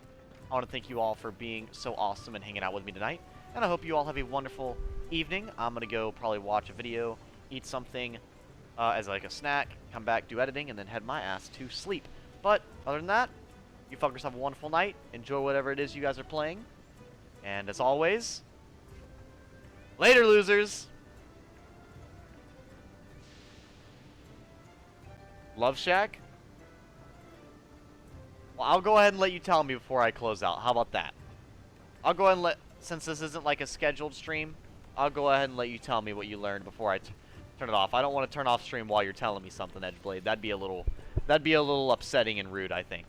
I want to thank you all for being so awesome and hanging out with me tonight. And I hope you all have a wonderful evening. I'm gonna go probably watch a video, eat something as like a snack, come back, do editing, and then head my ass to sleep. But other than that, you fuckers have a wonderful night. Enjoy whatever it is you guys are playing. And as always, later, losers! Love Shack? Well, I'll go ahead and let you tell me before I close out. How about that? I'll go ahead and since this isn't like a scheduled stream, I'll go ahead and let you tell me what you learned before I turn it off. I don't want to turn off stream while you're telling me something, Edgeblade. That'd be a little upsetting and rude, I think.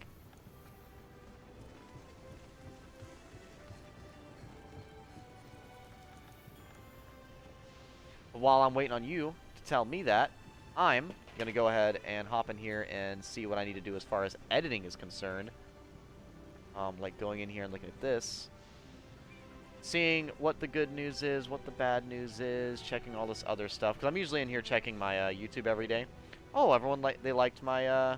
While I'm waiting on you to tell me that, I'm going to go ahead and hop in here and see what I need to do as far as editing is concerned. Like going in here and looking at this. Seeing what the good news is, what the bad news is, checking all this other stuff. Because I'm usually in here checking my YouTube every day. Oh, everyone they liked my...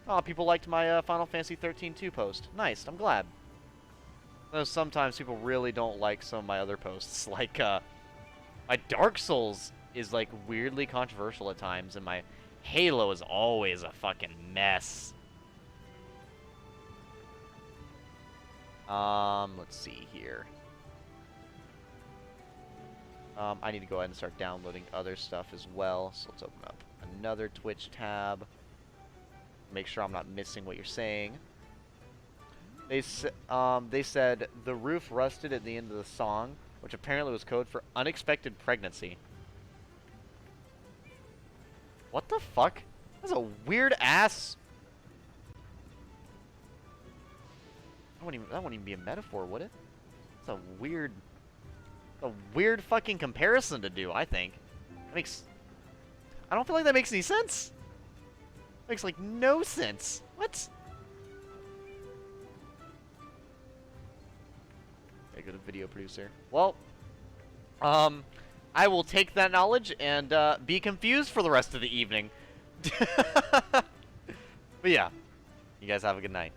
Oh, people liked my Final Fantasy 13-2 post. Nice, I'm glad. Though sometimes people really don't like some of my other posts. Like, my Dark Souls is, like, weirdly controversial at times, and my Halo is always a fucking mess. Let's see here. I need to go ahead and start downloading other stuff as well. So let's open up another Twitch tab. Make sure I'm not missing what you're saying. They said the roof rusted at the end of the song, which apparently was code for unexpected pregnancy. What the fuck? That's a weird ass. That wouldn't even be a metaphor, would it? It's a weird fucking comparison to do, I think. I don't feel like that makes any sense. Makes like no sense. What? Okay, go to video producer. Well, I will take that knowledge and be confused for the rest of the evening. But yeah, you guys have a good night.